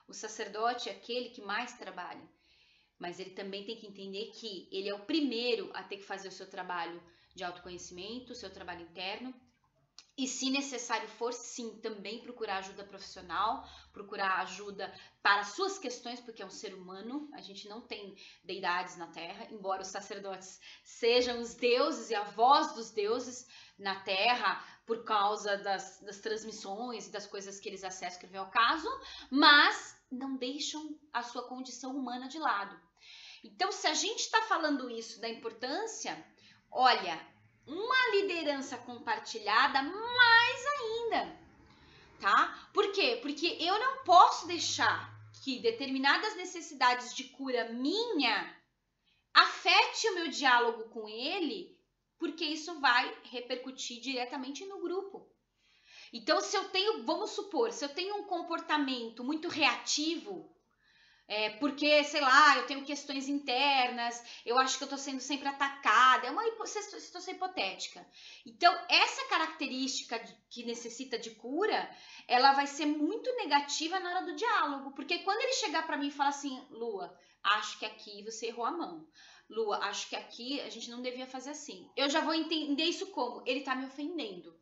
O sacerdote é aquele que mais trabalha. Mas ele também tem que entender que ele é o primeiro a ter que fazer o seu trabalho de autoconhecimento, o seu trabalho interno, E se necessário for, sim, também procurar ajuda profissional, procurar ajuda para suas questões, porque é um ser humano, a gente não tem deidades na Terra, embora os sacerdotes sejam os deuses e a voz dos deuses na Terra, por causa das transmissões e das coisas que eles acessam, que vem ao caso, mas não deixam a sua condição humana de lado. Então, se a gente está falando isso da importância, olha, uma liderança compartilhada mais ainda, tá? Por quê? Porque eu não posso deixar que determinadas necessidades de cura minha afete o meu diálogo com ele, porque isso vai repercutir diretamente no grupo. Então, se eu tenho, vamos supor, se eu tenho um comportamento muito reativo, porque, sei lá, eu tenho questões internas, eu acho que eu tô sendo sempre atacada, é uma situação hipotética. Então, essa característica que necessita de cura, ela vai ser muito negativa na hora do diálogo, porque quando ele chegar para mim e falar assim, Lua, acho que aqui você errou a mão. Lua, acho que aqui a gente não devia fazer assim. Eu já vou entender isso como? Ele tá me ofendendo.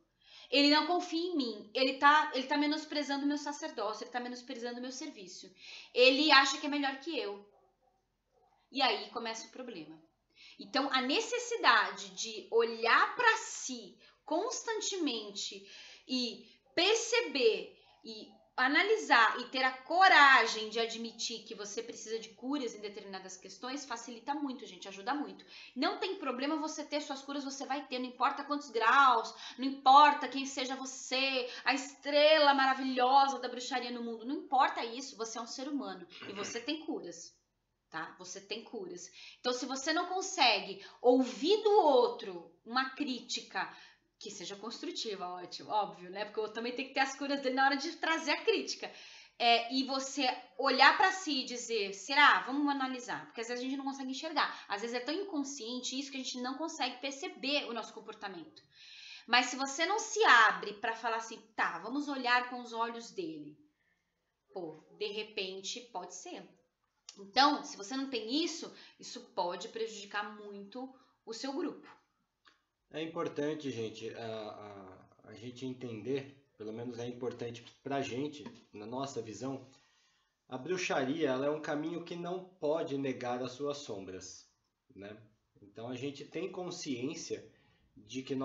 Ele não confia em mim, ele tá menosprezando o meu sacerdócio, ele tá menosprezando o meu serviço. Ele acha que é melhor que eu. E aí começa o problema. Então, a necessidade de olhar para si constantemente e perceber e analisar e ter a coragem de admitir que você precisa de curas em determinadas questões facilita muito, gente, ajuda muito. Não tem problema você ter suas curas, você vai ter, não importa quantos graus, não importa quem seja você, a estrela maravilhosa da bruxaria no mundo, não importa isso, você é um ser humano e você tem curas. Tá? Você tem curas. Então, se você não consegue ouvir do outro uma crítica que seja construtiva, ótimo, óbvio, né? Porque eu também tenho que ter as curas dele na hora de trazer a crítica. E você olhar para si e dizer, será? Vamos analisar. Porque às vezes a gente não consegue enxergar. Às vezes é tão inconsciente isso que a gente não consegue perceber o nosso comportamento. Mas se você não se abre para falar assim, tá, vamos olhar com os olhos dele. Pô, de repente pode ser. Então, se você não tem isso, isso pode prejudicar muito o seu grupo. É importante, gente, a gente entender, pelo menos é importante para a gente, na nossa visão, a bruxaria ela é um caminho que não pode negar as suas sombras, né? Então a gente tem consciência de que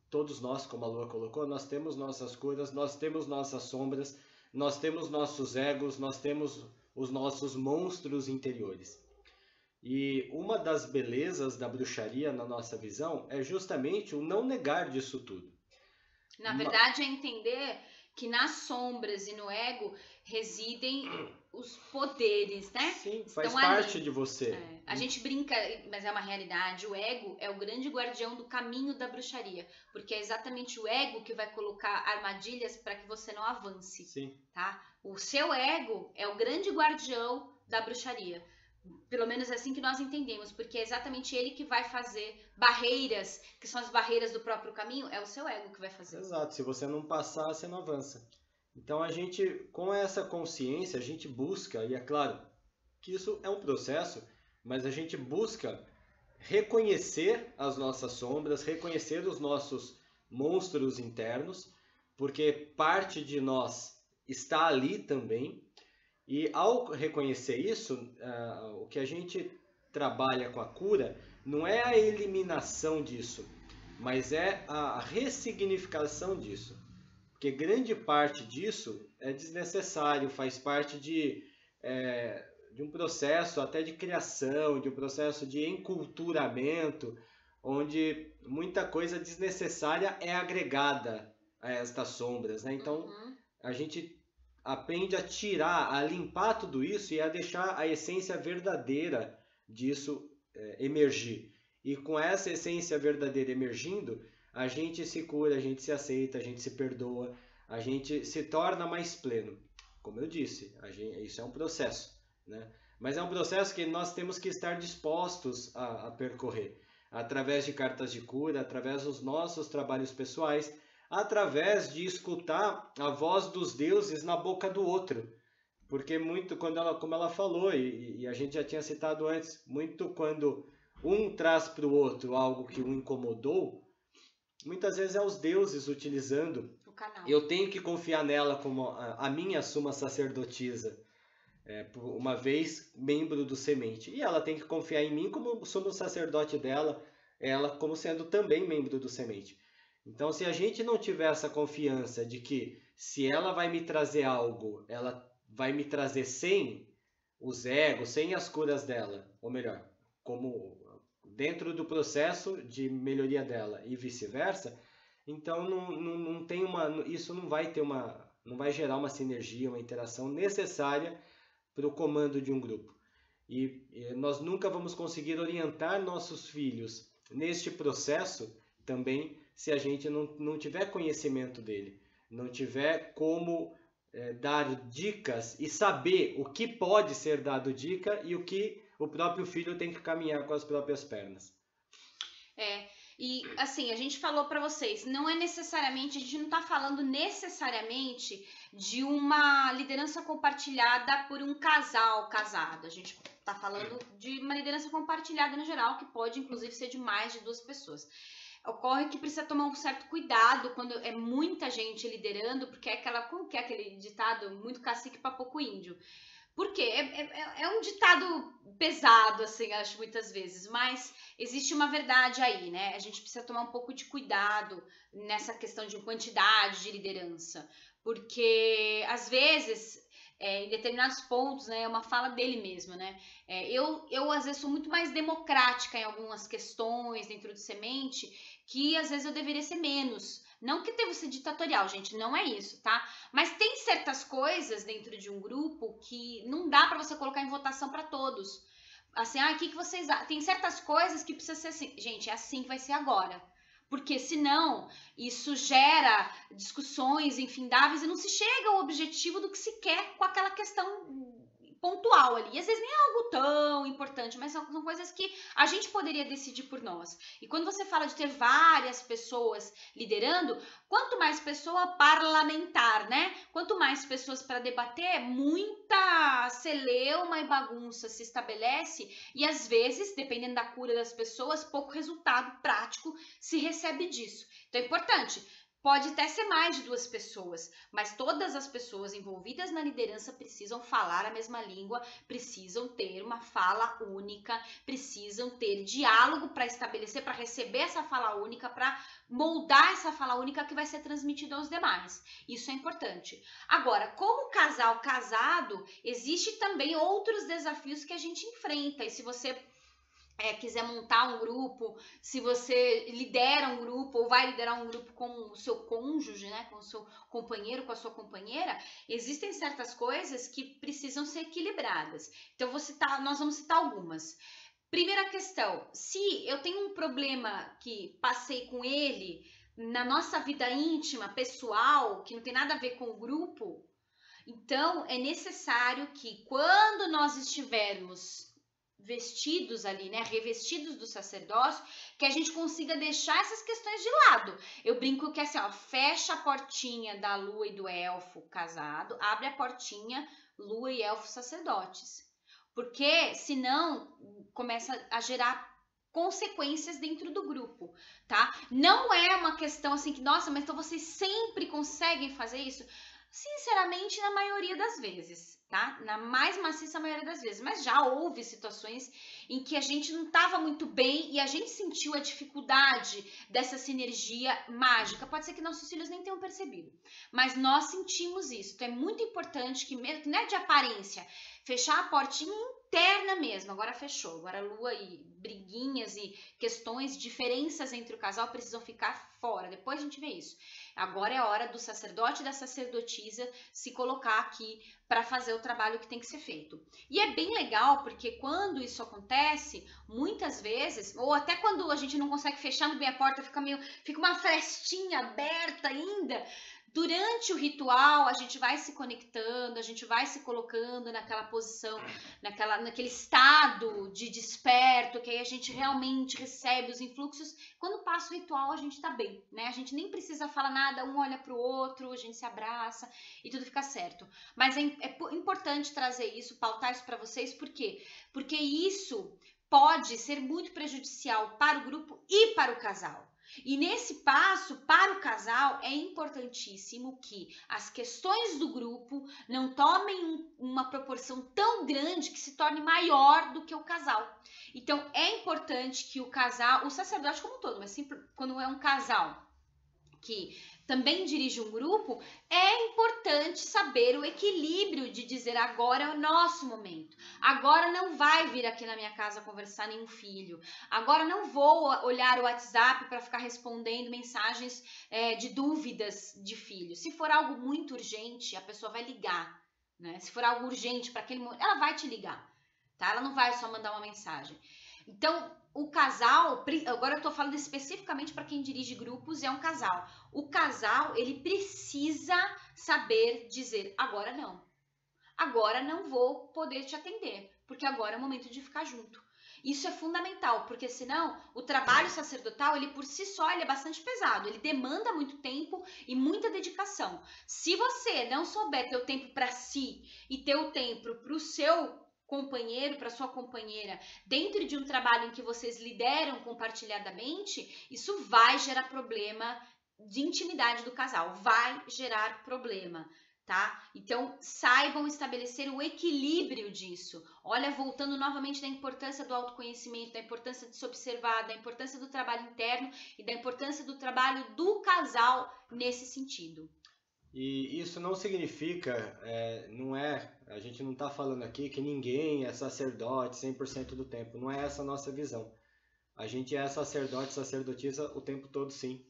todos nós, como a Lua colocou, nós temos nossas curas, nós temos nossas sombras, nós temos nossos egos, nós temos os nossos monstros interiores. E uma das belezas da bruxaria, na nossa visão, é justamente o não negar disso tudo. Na verdade, é entender que nas sombras e no ego residem os poderes, né? Sim, faz parte de você. A gente brinca, mas é uma realidade. O ego é o grande guardião do caminho da bruxaria, porque é exatamente o ego que vai colocar armadilhas para que você não avance. Sim. Tá? O seu ego é o grande guardião da bruxaria. Pelo menos é assim que nós entendemos, porque é exatamente ele que vai fazer barreiras, que são as barreiras do próprio caminho, é o seu ego que vai fazer. Exato, se você não passar, você não avança. Então a gente, com essa consciência, a gente busca, e é claro que isso é um processo, mas a gente busca reconhecer as nossas sombras, reconhecer os nossos monstros internos, porque parte de nós está ali também. E ao reconhecer isso, o que a gente trabalha com a cura não é a eliminação disso, mas é a ressignificação disso. Porque grande parte disso é desnecessário, faz parte de um processo até de criação, de um processo de enculturamento, onde muita coisa desnecessária é agregada a estas sombras, né? Então, a gente aprende a tirar, a limpar tudo isso e a deixar a essência verdadeira disso emergir. E com essa essência verdadeira emergindo, a gente se cura, a gente se aceita, a gente se perdoa, a gente se torna mais pleno. Como eu disse, isso é um processo, né? Mas é um processo que nós temos que estar dispostos a percorrer, através de cartas de cura, através dos nossos trabalhos pessoais, através de escutar a voz dos deuses na boca do outro. Porque muito, como ela falou, e a gente já tinha citado antes, muito quando um traz para o outro algo que o incomodou, muitas vezes é os deuses utilizando. O canal. Eu tenho que confiar nela como a minha suma sacerdotisa, por uma vez membro do Semente. E ela tem que confiar em mim como sumo sacerdote dela, ela como sendo também membro do Semente. Então, se a gente não tiver essa confiança de que se ela vai me trazer algo, ela vai me trazer sem os egos, sem as curas dela, ou melhor, como dentro do processo de melhoria dela e vice-versa, então não tem isso não vai ter não vai gerar uma sinergia, uma interação necessária para o comando de um grupo. E nós nunca vamos conseguir orientar nossos filhos neste processo também se a gente não tiver conhecimento dele, não tiver como dar dicas e saber o que pode ser dado dica e o que o próprio filho tem que caminhar com as próprias pernas. E assim, a gente falou para vocês, não é necessariamente, a gente não tá falando necessariamente de uma liderança compartilhada por um casal casado. A gente tá falando de uma liderança compartilhada no geral, que pode inclusive ser de mais de 2 pessoas. Ocorre que precisa tomar um certo cuidado quando é muita gente liderando, porque é como que é aquele ditado, muito cacique para pouco índio. Por quê? É um ditado pesado, assim, acho, muitas vezes, mas existe uma verdade aí, né? A gente precisa tomar um pouco de cuidado nessa questão de quantidade de liderança, porque, às vezes, em determinados pontos, né, é uma fala dele mesmo, né? Eu, às vezes, sou muito mais democrática em algumas questões dentro do Semente, que, às vezes, eu deveria ser menos. Não que deva ser ditatorial, gente, não é isso, tá? Mas tem certas coisas dentro de um grupo que não dá para você colocar em votação para todos. Assim, o que vocês acham? Tem certas coisas que precisa ser assim. Gente, é assim que vai ser agora. Porque senão isso gera discussões infindáveis e não se chega ao objetivo do que se quer com aquela questão pontual ali. E às vezes nem é algo tão importante, mas são coisas que a gente poderia decidir por nós. E quando você fala de ter várias pessoas liderando, quanto mais pessoa parlamentar, né? Quanto mais pessoas para debater, muita celeuma e bagunça se estabelece e às vezes, dependendo da cura das pessoas, pouco resultado prático se recebe disso. Então é importante. Pode até ser mais de 2 pessoas, mas todas as pessoas envolvidas na liderança precisam falar a mesma língua, precisam ter uma fala única, precisam ter diálogo para estabelecer, para receber essa fala única, para moldar essa fala única que vai ser transmitida aos demais. Isso é importante. Agora, como casal casado, existe também outros desafios que a gente enfrenta. E se você quiser montar um grupo, se você lidera um grupo ou vai liderar um grupo com o seu cônjuge, né, com o seu companheiro, com a sua companheira, existem certas coisas que precisam ser equilibradas. Então, nós vamos citar algumas. Primeira questão, se eu tenho um problema que passei com ele na nossa vida íntima, pessoal, que não tem nada a ver com o grupo, então é necessário que quando nós estivermos vestidos ali, né, revestidos do sacerdócio, que a gente consiga deixar essas questões de lado. Eu brinco que assim, ó, fecha a portinha da lua e do elfo casado, abre a portinha lua e elfo sacerdotes. Porque senão começa a gerar consequências dentro do grupo, tá? Não é uma questão assim que, nossa, mas então vocês sempre conseguem fazer isso? Sinceramente, na maioria das vezes, tá? Na mais maciça maioria das vezes. Mas já houve situações em que a gente não estava muito bem e a gente sentiu a dificuldade dessa sinergia mágica. Pode ser que nossos filhos nem tenham percebido, mas nós sentimos isso. Então é muito importante que, mesmo que não é de aparência, fechar a portinha interna mesmo. Agora fechou. Agora lua e briguinhas e questões, diferenças entre o casal precisam ficar fora. Depois a gente vê isso. Agora é a hora do sacerdote e da sacerdotisa se colocar aqui para fazer o trabalho que tem que ser feito. E é bem legal porque quando isso acontece, muitas vezes, ou até quando a gente não consegue fechar muito bem a porta, fica uma frestinha aberta ainda. Durante o ritual, a gente vai se conectando, a gente vai se colocando naquela posição, naquele estado de desperto, que aí a gente realmente recebe os influxos. Quando passa o ritual, a gente tá bem, né? A gente nem precisa falar nada, um olha pro outro, a gente se abraça e tudo fica certo. Mas é importante trazer isso, pautar isso para vocês, por quê? Porque isso pode ser muito prejudicial para o grupo e para o casal. E nesse passo, para o casal, é importantíssimo que as questões do grupo não tomem uma proporção tão grande que se torne maior do que o casal. Então, é importante que o casal, o sacerdote como um todo, mas sempre quando é um casal que também dirige um grupo, é importante saber o equilíbrio de dizer agora é o nosso momento. Agora não vai vir aqui na minha casa conversar nenhum filho. Agora não vou olhar o WhatsApp para ficar respondendo mensagens de dúvidas de filho. Se for algo muito urgente, a pessoa vai ligar, né? Se for algo urgente para aquele momento, ela vai te ligar, tá? Ela não vai só mandar uma mensagem. Então, o casal, agora eu tô falando especificamente para quem dirige grupos e é um casal. O casal, ele precisa saber dizer, agora não. Agora não vou poder te atender, porque agora é o momento de ficar junto. Isso é fundamental, porque senão o trabalho sacerdotal, ele por si só, ele é bastante pesado. Ele demanda muito tempo e muita dedicação. Se você não souber ter o tempo para si e ter o tempo para o seu companheiro, para sua companheira, dentro de um trabalho em que vocês lideram compartilhadamente, isso vai gerar problema de intimidade do casal, vai gerar problema, tá? Então, saibam estabelecer o equilíbrio disso. Olha, voltando novamente da importância do autoconhecimento, da importância de se observar, da importância do trabalho interno e da importância do trabalho do casal nesse sentido. E isso não significa, a gente não está falando aqui que ninguém é sacerdote 100% do tempo, não é essa a nossa visão. A gente é sacerdote, sacerdotisa o tempo todo, sim.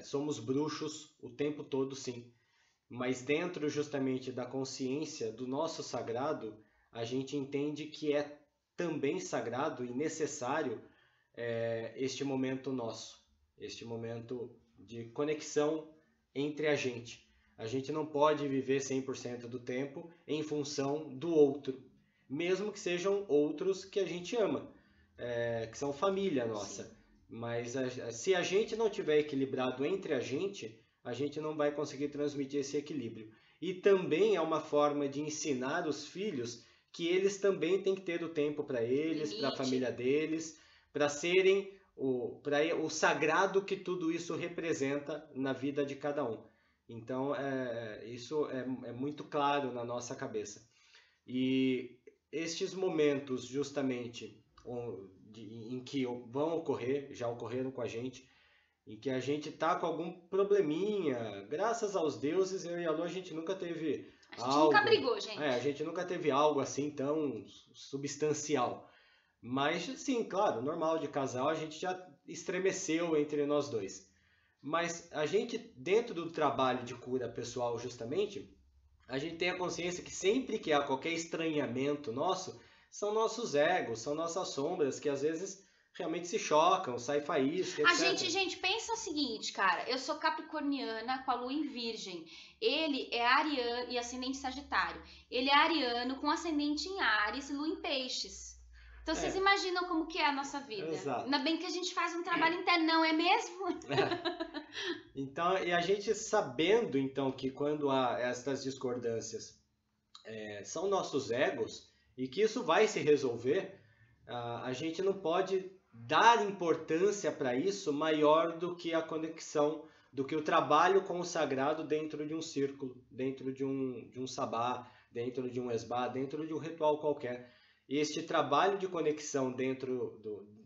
Somos bruxos o tempo todo, sim. Mas dentro justamente da consciência do nosso sagrado, a gente entende que é também sagrado e necessário este momento nosso, este momento de conexão entre a gente. A gente não pode viver 100% do tempo em função do outro, mesmo que sejam outros que a gente ama, que são família nossa. Sim. Mas se a gente não tiver equilibrado entre a gente não vai conseguir transmitir esse equilíbrio. E também é uma forma de ensinar os filhos que eles também têm que ter o tempo para eles, para a família deles, para serem o sagrado que tudo isso representa na vida de cada um. Então, isso é muito claro na nossa cabeça. E estes momentos, justamente, em que vão ocorrer, já ocorreram com a gente, em que a gente tá com algum probleminha, graças aos deuses, eu e a Lu, a gente nunca teve algo... A gente nunca brigou, gente. A gente nunca teve algo assim tão substancial. Mas, sim, claro, normal de casal, a gente já estremeceu entre nós dois. Mas a gente, dentro do trabalho de cura pessoal, justamente, a gente tem a consciência que sempre que há qualquer estranhamento nosso, são nossos egos, são nossas sombras, que às vezes realmente se chocam, sai faísca, etc. Gente, pensa o seguinte, cara, eu sou capricorniana com a lua em virgem, ele é ariano e ascendente sagitário, ele é ariano com ascendente em Áries e lua em peixes. Então vocês imaginam como que é a nossa vida. Exato. Ainda bem que a gente faz um trabalho interno, não é mesmo? Então, e a gente sabendo então que quando há essas discordâncias são nossos egos e que isso vai se resolver, a gente não pode dar importância para isso maior do que a conexão, do que o trabalho com o sagrado dentro de um círculo, dentro de um sabá, dentro de um esbá, dentro de um ritual qualquer. Este trabalho de conexão dentro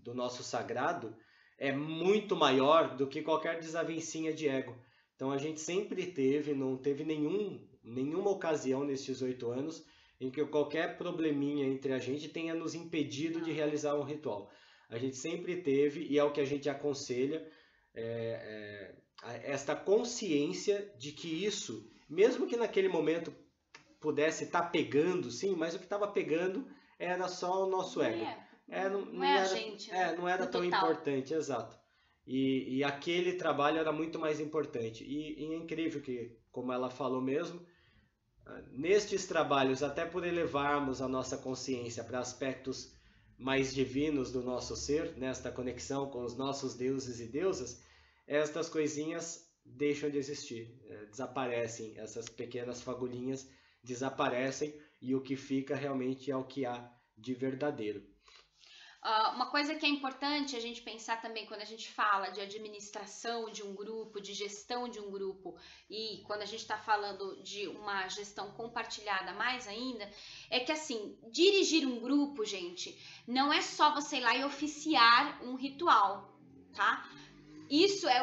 do nosso sagrado é muito maior do que qualquer desavencinha de ego. Então a gente sempre não teve nenhuma ocasião nesses 8 anos em que qualquer probleminha entre a gente tenha nos impedido de realizar um ritual. A gente sempre teve, e é o que a gente aconselha, esta consciência de que isso, mesmo que naquele momento pudesse estar pegando, sim, mas o que estava pegando era só o nosso ego. Não é a gente, né? Não era tão importante, exato. E aquele trabalho era muito mais importante. E é incrível que, como ela falou mesmo, nestes trabalhos, até por elevarmos a nossa consciência para aspectos mais divinos do nosso ser, nesta conexão com os nossos deuses e deusas, estas coisinhas deixam de existir, desaparecem, essas pequenas fagulhinhas desaparecem e o que fica realmente é o que há de verdadeiro. Uma coisa que é importante a gente pensar também quando a gente fala de administração de um grupo, de gestão de um grupo, e quando a gente está falando de uma gestão compartilhada mais ainda, é que assim, dirigir um grupo, gente, não é só você ir lá e oficiar um ritual, tá? Isso é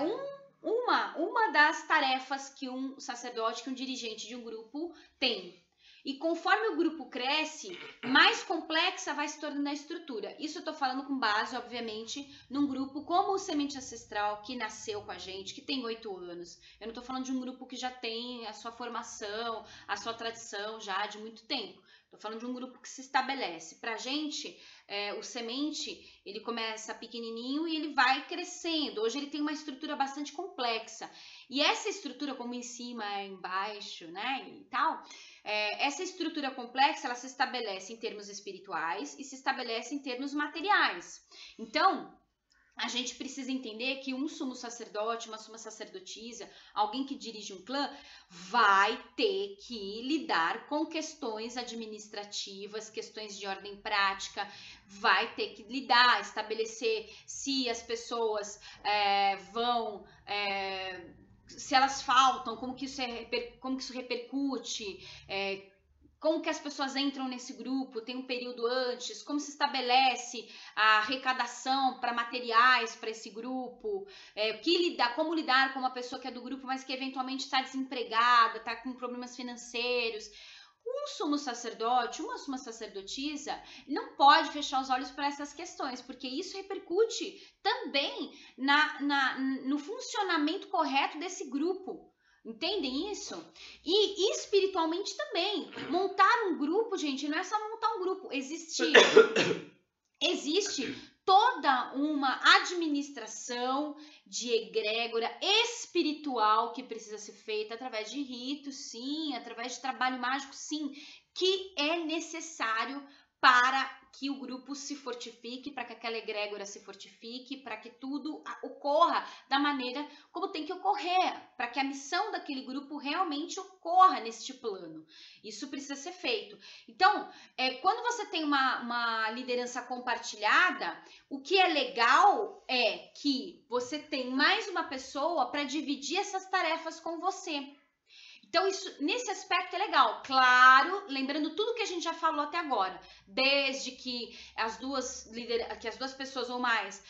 uma das tarefas que um sacerdote, que um dirigente de um grupo tem. E conforme o grupo cresce, mais complexa vai se tornando a estrutura. Isso eu estou falando com base, obviamente, num grupo como o Semente Ancestral, que nasceu com a gente, que tem 8 anos. Eu não estou falando de um grupo que já tem a sua formação, a sua tradição já de muito tempo. Estou falando de um grupo que se estabelece. Para a gente, o Semente, ele começa pequenininho e ele vai crescendo. Hoje ele tem uma estrutura bastante complexa. E essa estrutura, como em cima, embaixo, né, e tal, essa estrutura complexa, ela se estabelece em termos espirituais e se estabelece em termos materiais. Então, a gente precisa entender que um sumo sacerdote, uma suma sacerdotisa, alguém que dirige um clã, vai ter que lidar com questões administrativas, questões de ordem prática, vai ter que lidar, estabelecer se as pessoas vão... se elas faltam, como que isso repercute, como que as pessoas entram nesse grupo, tem um período antes, como se estabelece a arrecadação para materiais para esse grupo, como lidar com uma pessoa que é do grupo, mas que eventualmente está desempregada, está com problemas financeiros. Um sumo sacerdote, uma suma sacerdotisa, não pode fechar os olhos para essas questões, porque isso repercute também no funcionamento correto desse grupo. Entendem isso? E espiritualmente também. Montar um grupo, gente, não é só montar um grupo. Existe toda uma administração de egrégora espiritual que precisa ser feita através de ritos, sim, através de trabalho mágico, sim, que é necessário para que o grupo se fortifique, para que aquela egrégora se fortifique, para que tudo ocorra da maneira como tem que ocorrer, para que a missão daquele grupo realmente ocorra neste plano. Isso precisa ser feito. Então, quando você tem uma liderança compartilhada, o que é legal é que você tem mais uma pessoa para dividir essas tarefas com você. Então, isso, nesse aspecto é legal. Claro, lembrando tudo que a gente já falou até agora. Desde que as duas pessoas ou mais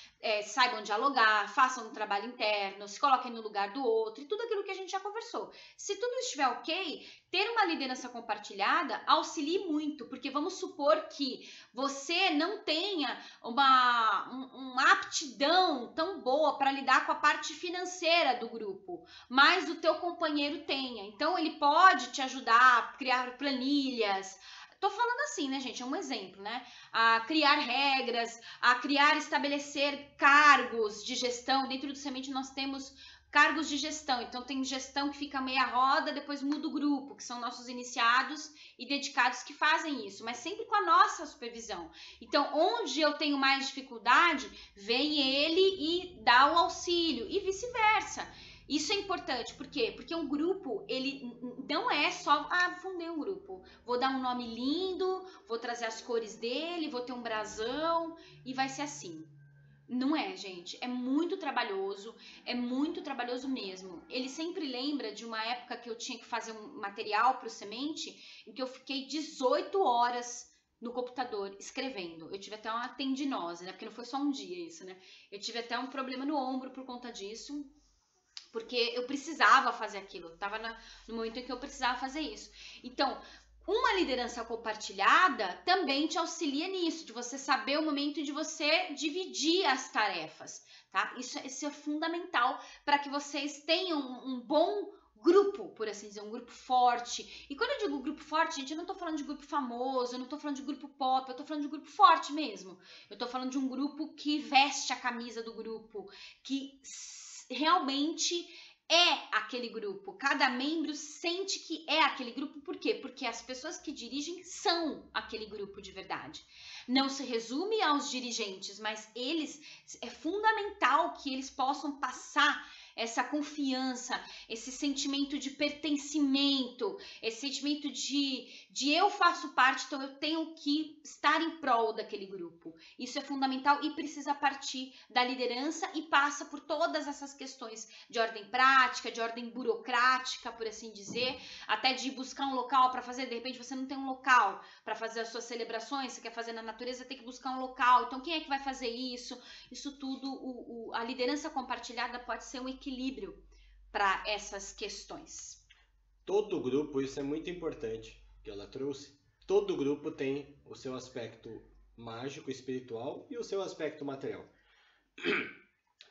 saibam dialogar, façam um trabalho interno, se coloquem no lugar do outro e tudo aquilo que a gente já conversou. Se tudo estiver ok, ter uma liderança compartilhada auxilie muito, porque vamos supor que você não tenha uma aptidão tão boa para lidar com a parte financeira do grupo, mas o teu companheiro tenha. Então, ele pode te ajudar a criar planilhas. Tô falando assim, né, gente? É um exemplo, né? A criar regras, estabelecer cargos de gestão. Dentro do Semente nós temos cargos de gestão. Então, tem gestão que fica meia roda, depois muda o grupo, que são nossos iniciados e dedicados que fazem isso, mas sempre com a nossa supervisão. Então, onde eu tenho mais dificuldade, vem ele e dá o auxílio e vice-versa. Isso é importante, por quê? Porque um grupo, ele não é só, fundei um grupo, vou dar um nome lindo, vou trazer as cores dele, vou ter um brasão e vai ser assim. Não é, gente, é muito trabalhoso mesmo. Ele sempre lembra de uma época que eu tinha que fazer um material para o Semente, em que eu fiquei 18 horas no computador escrevendo. Eu tive até uma tendinose, né? Porque não foi só um dia isso, né? Eu tive até um problema no ombro por conta disso, porque eu precisava fazer aquilo. Estava no momento em que eu precisava fazer isso. Então, uma liderança compartilhada também te auxilia nisso, de você saber o momento de você dividir as tarefas, tá? Isso é fundamental para que vocês tenham um bom grupo, por assim dizer, um grupo forte. E quando eu digo grupo forte, gente, eu não tô falando de grupo famoso, eu não tô falando de grupo pop, eu tô falando de grupo forte mesmo. Eu tô falando de um grupo que veste a camisa do grupo, que realmente é aquele grupo. Cada membro sente que é aquele grupo. Por quê? Porque as pessoas que dirigem são aquele grupo de verdade. Não se resume aos dirigentes, mas é fundamental que eles possam passar essa confiança, esse sentimento de pertencimento, esse sentimento de eu faço parte, então eu tenho que estar em prol daquele grupo. Isso é fundamental e precisa partir da liderança e passa por todas essas questões de ordem prática, de ordem burocrática, por assim dizer, até de buscar um local para fazer. De repente você não tem um local para fazer as suas celebrações, você quer fazer na natureza, tem que buscar um local. Então quem é que vai fazer isso? Isso tudo, a liderança compartilhada pode ser um equilíbrio para essas questões. Todo grupo, isso é muito importante que ela trouxe, todo grupo tem o seu aspecto mágico, espiritual e o seu aspecto material.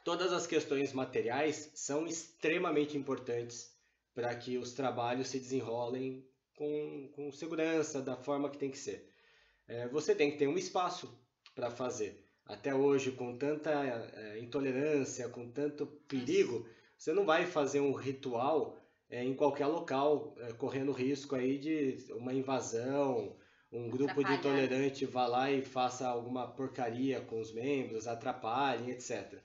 Todas as questões materiais são extremamente importantes para que os trabalhos se desenrolem com segurança, da forma que tem que ser. Você tem que ter um espaço para fazer. Até hoje, com tanta intolerância, com tanto perigo, você não vai fazer um ritual em qualquer local, correndo risco aí de uma invasão, um grupo de intolerante vá lá e faça alguma porcaria com os membros, atrapalhe, etc.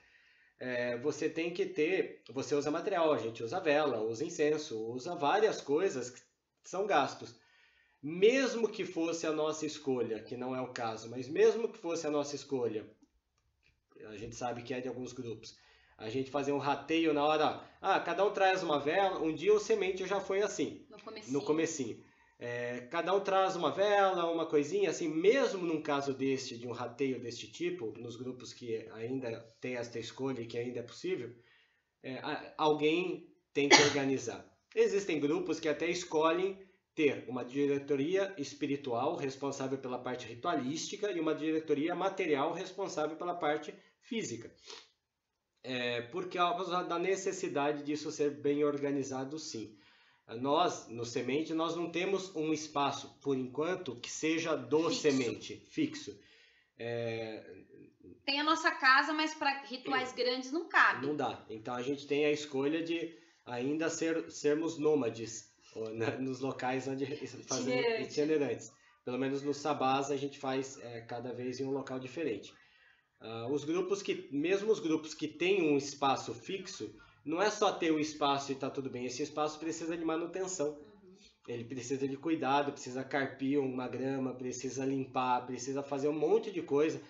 Você tem que ter, você usa material, a gente usa vela, usa incenso, usa várias coisas que são gastos. Mesmo que fosse a nossa escolha, que não é o caso, mas mesmo que fosse a nossa escolha, a gente sabe que é de alguns grupos, a gente fazer um rateio na hora, cada um traz uma vela, um dia o semente já foi assim, no comecinho. Cada um traz uma vela, uma coisinha, assim, mesmo num caso de um rateio deste tipo, nos grupos que ainda tem esta escolha e que ainda é possível, alguém tem que organizar. Existem grupos que até escolhem ter uma diretoria espiritual responsável pela parte ritualística e uma diretoria material responsável pela parte física. Por causa da necessidade disso ser bem organizado, sim. Nós, no Semente, nós não temos um espaço, por enquanto, que seja do Semente, fixo. Tem a nossa casa, mas para rituais grandes não cabe. Não dá. Então a gente tem a escolha de ainda sermos nômades nos locais onde fazemos itinerantes. Pelo menos no sabás a gente faz cada vez em um local diferente. Mesmo os grupos que têm um espaço fixo, não é só ter o espaço e tá tudo bem. Esse espaço precisa de manutenção. Ele precisa de cuidado, precisa carpir uma grama, precisa limpar, precisa fazer um monte de coisa.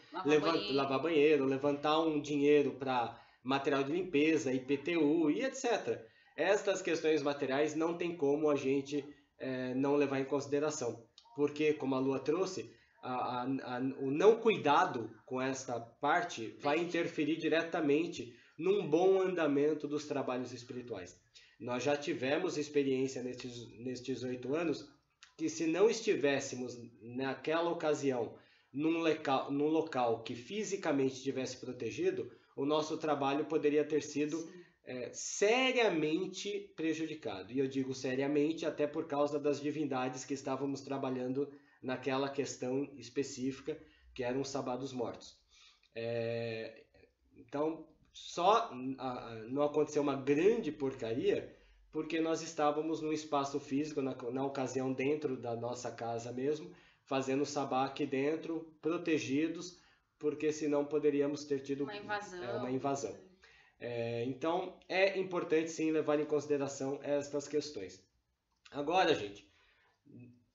Lavar banheiro, levantar um dinheiro para material de limpeza, IPTU e etc. Estas questões materiais não tem como a gente não levar em consideração. Porque, como a Lua trouxe, o não cuidado com esta parte vai interferir diretamente num bom andamento dos trabalhos espirituais. Nós já tivemos experiência nestes 8 anos que, se não estivéssemos naquela ocasião num local que fisicamente estivesse protegido, o nosso trabalho poderia ter sido seriamente prejudicado. E eu digo seriamente até por causa das divindades que estávamos trabalhando naquela questão específica, que eram os Sabá dos Mortos. Então, só não aconteceu uma grande porcaria porque nós estávamos num espaço físico, na ocasião dentro da nossa casa mesmo, fazendo sabá aqui dentro, protegidos, porque senão poderíamos ter tido uma invasão. Então, é importante sim levar em consideração estas questões. Agora, gente,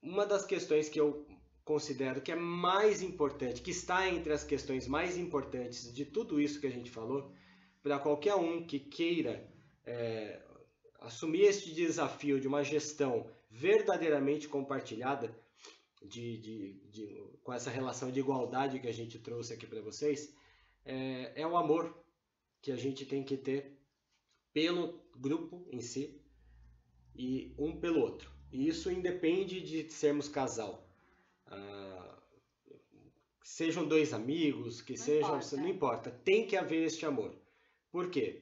uma das questões que eu considero que é mais importante, que está entre as questões mais importantes de tudo isso que a gente falou, para qualquer um que queira assumir este desafio de uma gestão verdadeiramente compartilhada, com essa relação de igualdade que a gente trouxe aqui para vocês, é o amor que a gente tem que ter pelo grupo em si e um pelo outro. E isso independe de sermos casal. Sejam dois amigos, não importa, tem que haver este amor. Por quê?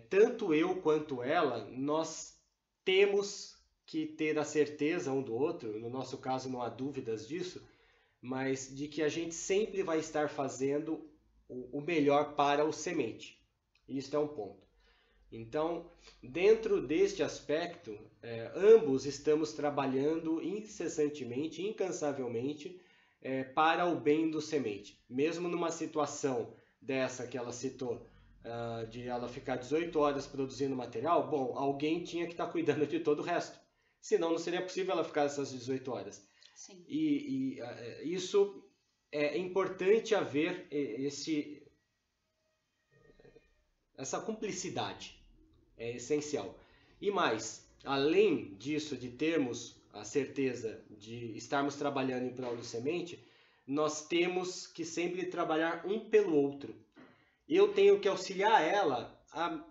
Tanto eu quanto ela, nós temos que ter a certeza um do outro, no nosso caso não há dúvidas disso, mas de que a gente sempre vai estar fazendo o melhor para o semente. Isso é um ponto. Então, dentro deste aspecto, ambos estamos trabalhando incessantemente, incansavelmente, para o bem do semente. Mesmo numa situação dessa que ela citou, de ela ficar 18 horas produzindo material, bom, alguém tinha que estar cuidando de todo o resto. Senão não seria possível ela ficar essas 18 horas. Sim. E isso é importante haver essa cumplicidade. É essencial. E mais, além disso, de termos a certeza de estarmos trabalhando em prol do semente, nós temos que sempre trabalhar um pelo outro. Eu tenho que auxiliar ela a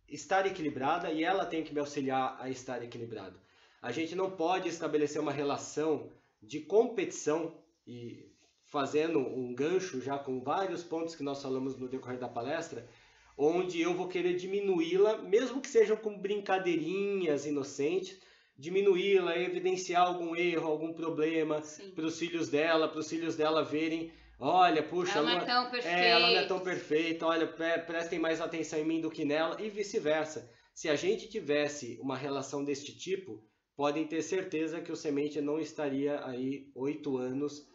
estar equilibrada e ela tem que me auxiliar a estar equilibrado. A gente não pode estabelecer uma relação de competição, e fazendo um gancho já com vários pontos que nós falamos no decorrer da palestra, onde eu vou querer diminuí-la, mesmo que sejam com brincadeirinhas inocentes, diminuí-la, evidenciar algum erro, algum problema para os filhos dela verem, olha, puxa, ela não é tão perfeita. Ela não é tão perfeita, olha, prestem mais atenção em mim do que nela, e vice-versa. Se a gente tivesse uma relação deste tipo, podem ter certeza que o semente não estaria aí 8 anos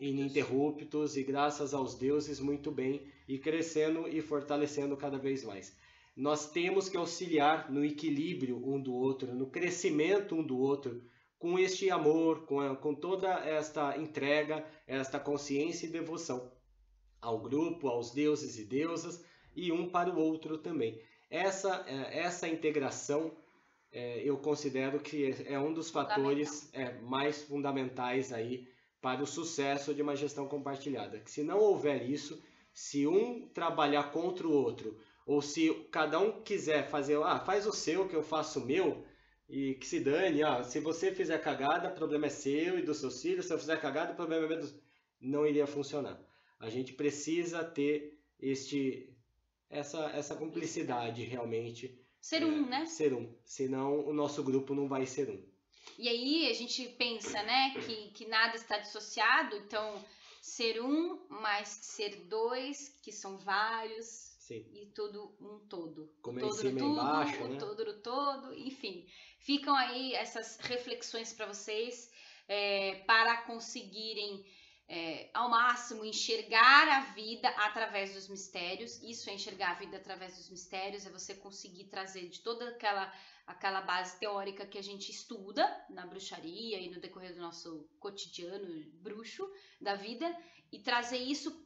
ininterruptos e graças aos deuses muito bem e crescendo e fortalecendo cada vez mais. Nós temos que auxiliar no equilíbrio um do outro, no crescimento um do outro, com este amor, com toda esta entrega, esta consciência e devoção ao grupo, aos deuses e deusas e um para o outro também. Essa integração eu considero que é um dos fatores mais fundamentais aí para o sucesso de uma gestão compartilhada. Que se não houver isso, se um trabalhar contra o outro, ou se cada um quiser fazer, faz o seu que eu faço o meu, e que se dane, se você fizer cagada, o problema é seu e dos seus filhos, se eu fizer cagada, o problema é meu. Não iria funcionar. A gente precisa ter essa cumplicidade realmente. Ser um, né? Ser um. Senão o nosso grupo não vai ser um. E aí a gente pensa, né, que nada está dissociado, então ser um mais ser dois, que são vários. Sim. E tudo um todo. Como todo em cima tudo, e embaixo, né? Todo no todo, enfim. Ficam aí essas reflexões para vocês, para conseguirem ao máximo enxergar a vida através dos mistérios. Isso é enxergar a vida através dos mistérios, é você conseguir trazer de toda aquela base teórica que a gente estuda na bruxaria e no decorrer do nosso cotidiano bruxo da vida, e trazer isso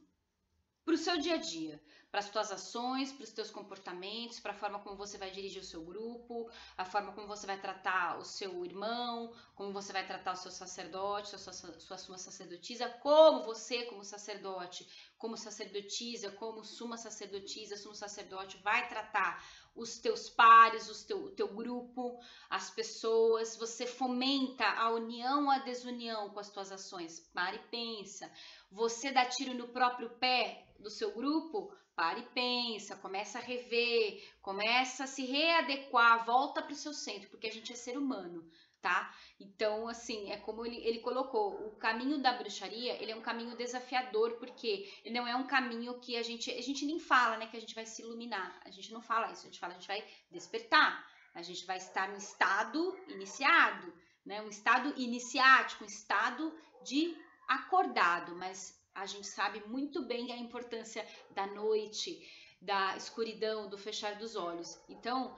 para o seu dia a dia, para as tuas ações, para os teus comportamentos, para a forma como você vai dirigir o seu grupo, a forma como você vai tratar o seu irmão, como você vai tratar o seu sacerdote, sua suma sacerdotisa, como você, como sacerdote, como sacerdotisa, como suma sacerdotisa, sumo sacerdote, vai tratar os teus pares, o teu grupo, as pessoas. Você fomenta a união ou a desunião com as tuas ações. Para e pensa. Você dá tiro no próprio pé do seu grupo? Para e pensa, começa a rever, começa a se readequar, volta para o seu centro, porque a gente é ser humano, tá? Então, assim, é como ele colocou, o caminho da bruxaria, ele é um caminho desafiador, porque ele não é um caminho que a gente nem fala, né, que a gente vai se iluminar, a gente não fala isso, a gente fala, a gente vai despertar, a gente vai estar no estado iniciado, né, um estado iniciático, um estado de acordado, mas a gente sabe muito bem a importância da noite, da escuridão, do fechar dos olhos. Então,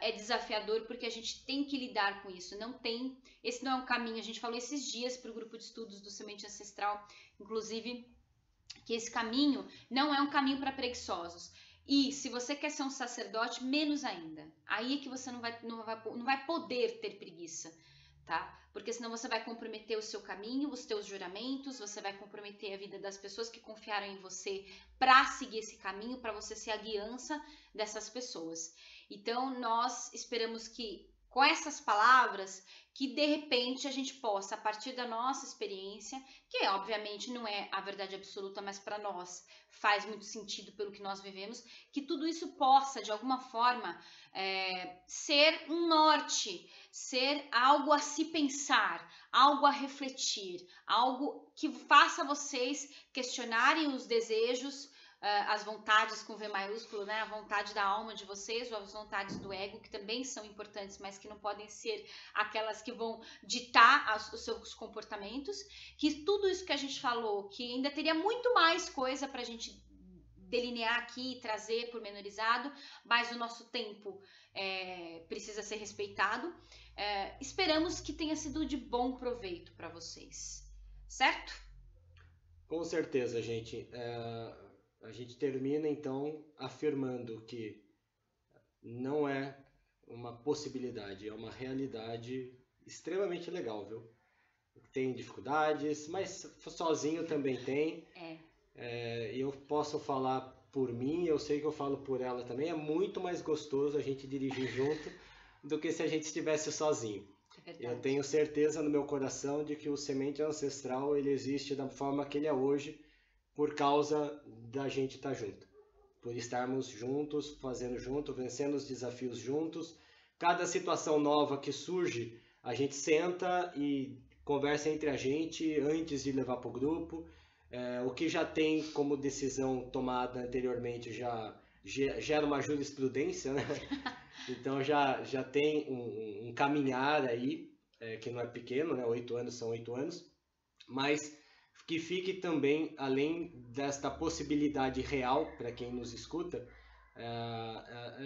é desafiador porque a gente tem que lidar com isso. Esse não é um caminho. A gente falou esses dias para o grupo de estudos do Semente Ancestral, inclusive, que esse caminho não é um caminho para preguiçosos. E se você quer ser um sacerdote, menos ainda. Aí é que você não vai poder ter preguiça, tá? Porque senão você vai comprometer o seu caminho, os teus juramentos, você vai comprometer a vida das pessoas que confiaram em você para seguir esse caminho, para você ser a guiança dessas pessoas. Então, nós esperamos que, com essas palavras, que de repente a gente possa, a partir da nossa experiência, que obviamente não é a verdade absoluta, mas para nós faz muito sentido pelo que nós vivemos, que tudo isso possa, de alguma forma, ser um norte, ser algo a se pensar, algo a refletir, algo que faça vocês questionarem os desejos, as vontades com V maiúsculo, né? A vontade da alma de vocês, ou as vontades do ego, que também são importantes, mas que não podem ser aquelas que vão ditar os seus comportamentos, que tudo isso que a gente falou, que ainda teria muito mais coisa para a gente delinear aqui e trazer pormenorizado, mas o nosso tempo precisa ser respeitado. Esperamos que tenha sido de bom proveito para vocês, certo? Com certeza, gente. A gente termina então afirmando que não é uma possibilidade, é uma realidade extremamente legal, viu? Tem dificuldades, mas sozinho também tem. Eu posso falar por mim, eu sei que eu falo por ela também. É muito mais gostoso a gente dirigir junto do que se a gente estivesse sozinho. Eu tenho certeza no meu coração de que o Semente Ancestral ele existe da forma que ele é hoje por causa da gente estar junto. Por estarmos juntos, fazendo junto, vencendo os desafios juntos. Cada situação nova que surge, a gente senta e conversa entre a gente antes de levar para o grupo. O que já tem como decisão tomada anteriormente já gera uma jurisprudência, né? Então já tem um caminhar aí, que não é pequeno, né? 8 anos são 8 anos, mas que fique também, além desta possibilidade real para quem nos escuta,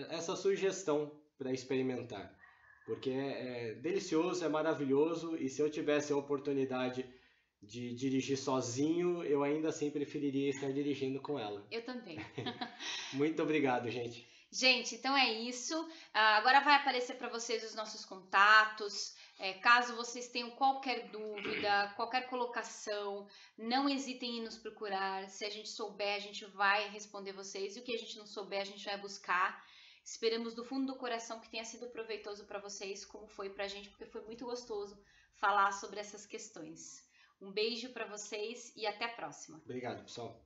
essa sugestão para experimentar. Porque é delicioso, é maravilhoso, e se eu tivesse a oportunidade de dirigir sozinho, eu ainda assim preferiria estar dirigindo com ela. Eu também. Muito obrigado, gente. Gente, então é isso. Agora vai aparecer para vocês os nossos contatos. Caso vocês tenham qualquer dúvida, qualquer colocação, não hesitem em nos procurar. Se a gente souber, a gente vai responder vocês. E o que a gente não souber, a gente vai buscar. Esperamos do fundo do coração que tenha sido proveitoso para vocês, como foi para a gente, porque foi muito gostoso falar sobre essas questões. Um beijo para vocês e até a próxima. Obrigado, pessoal.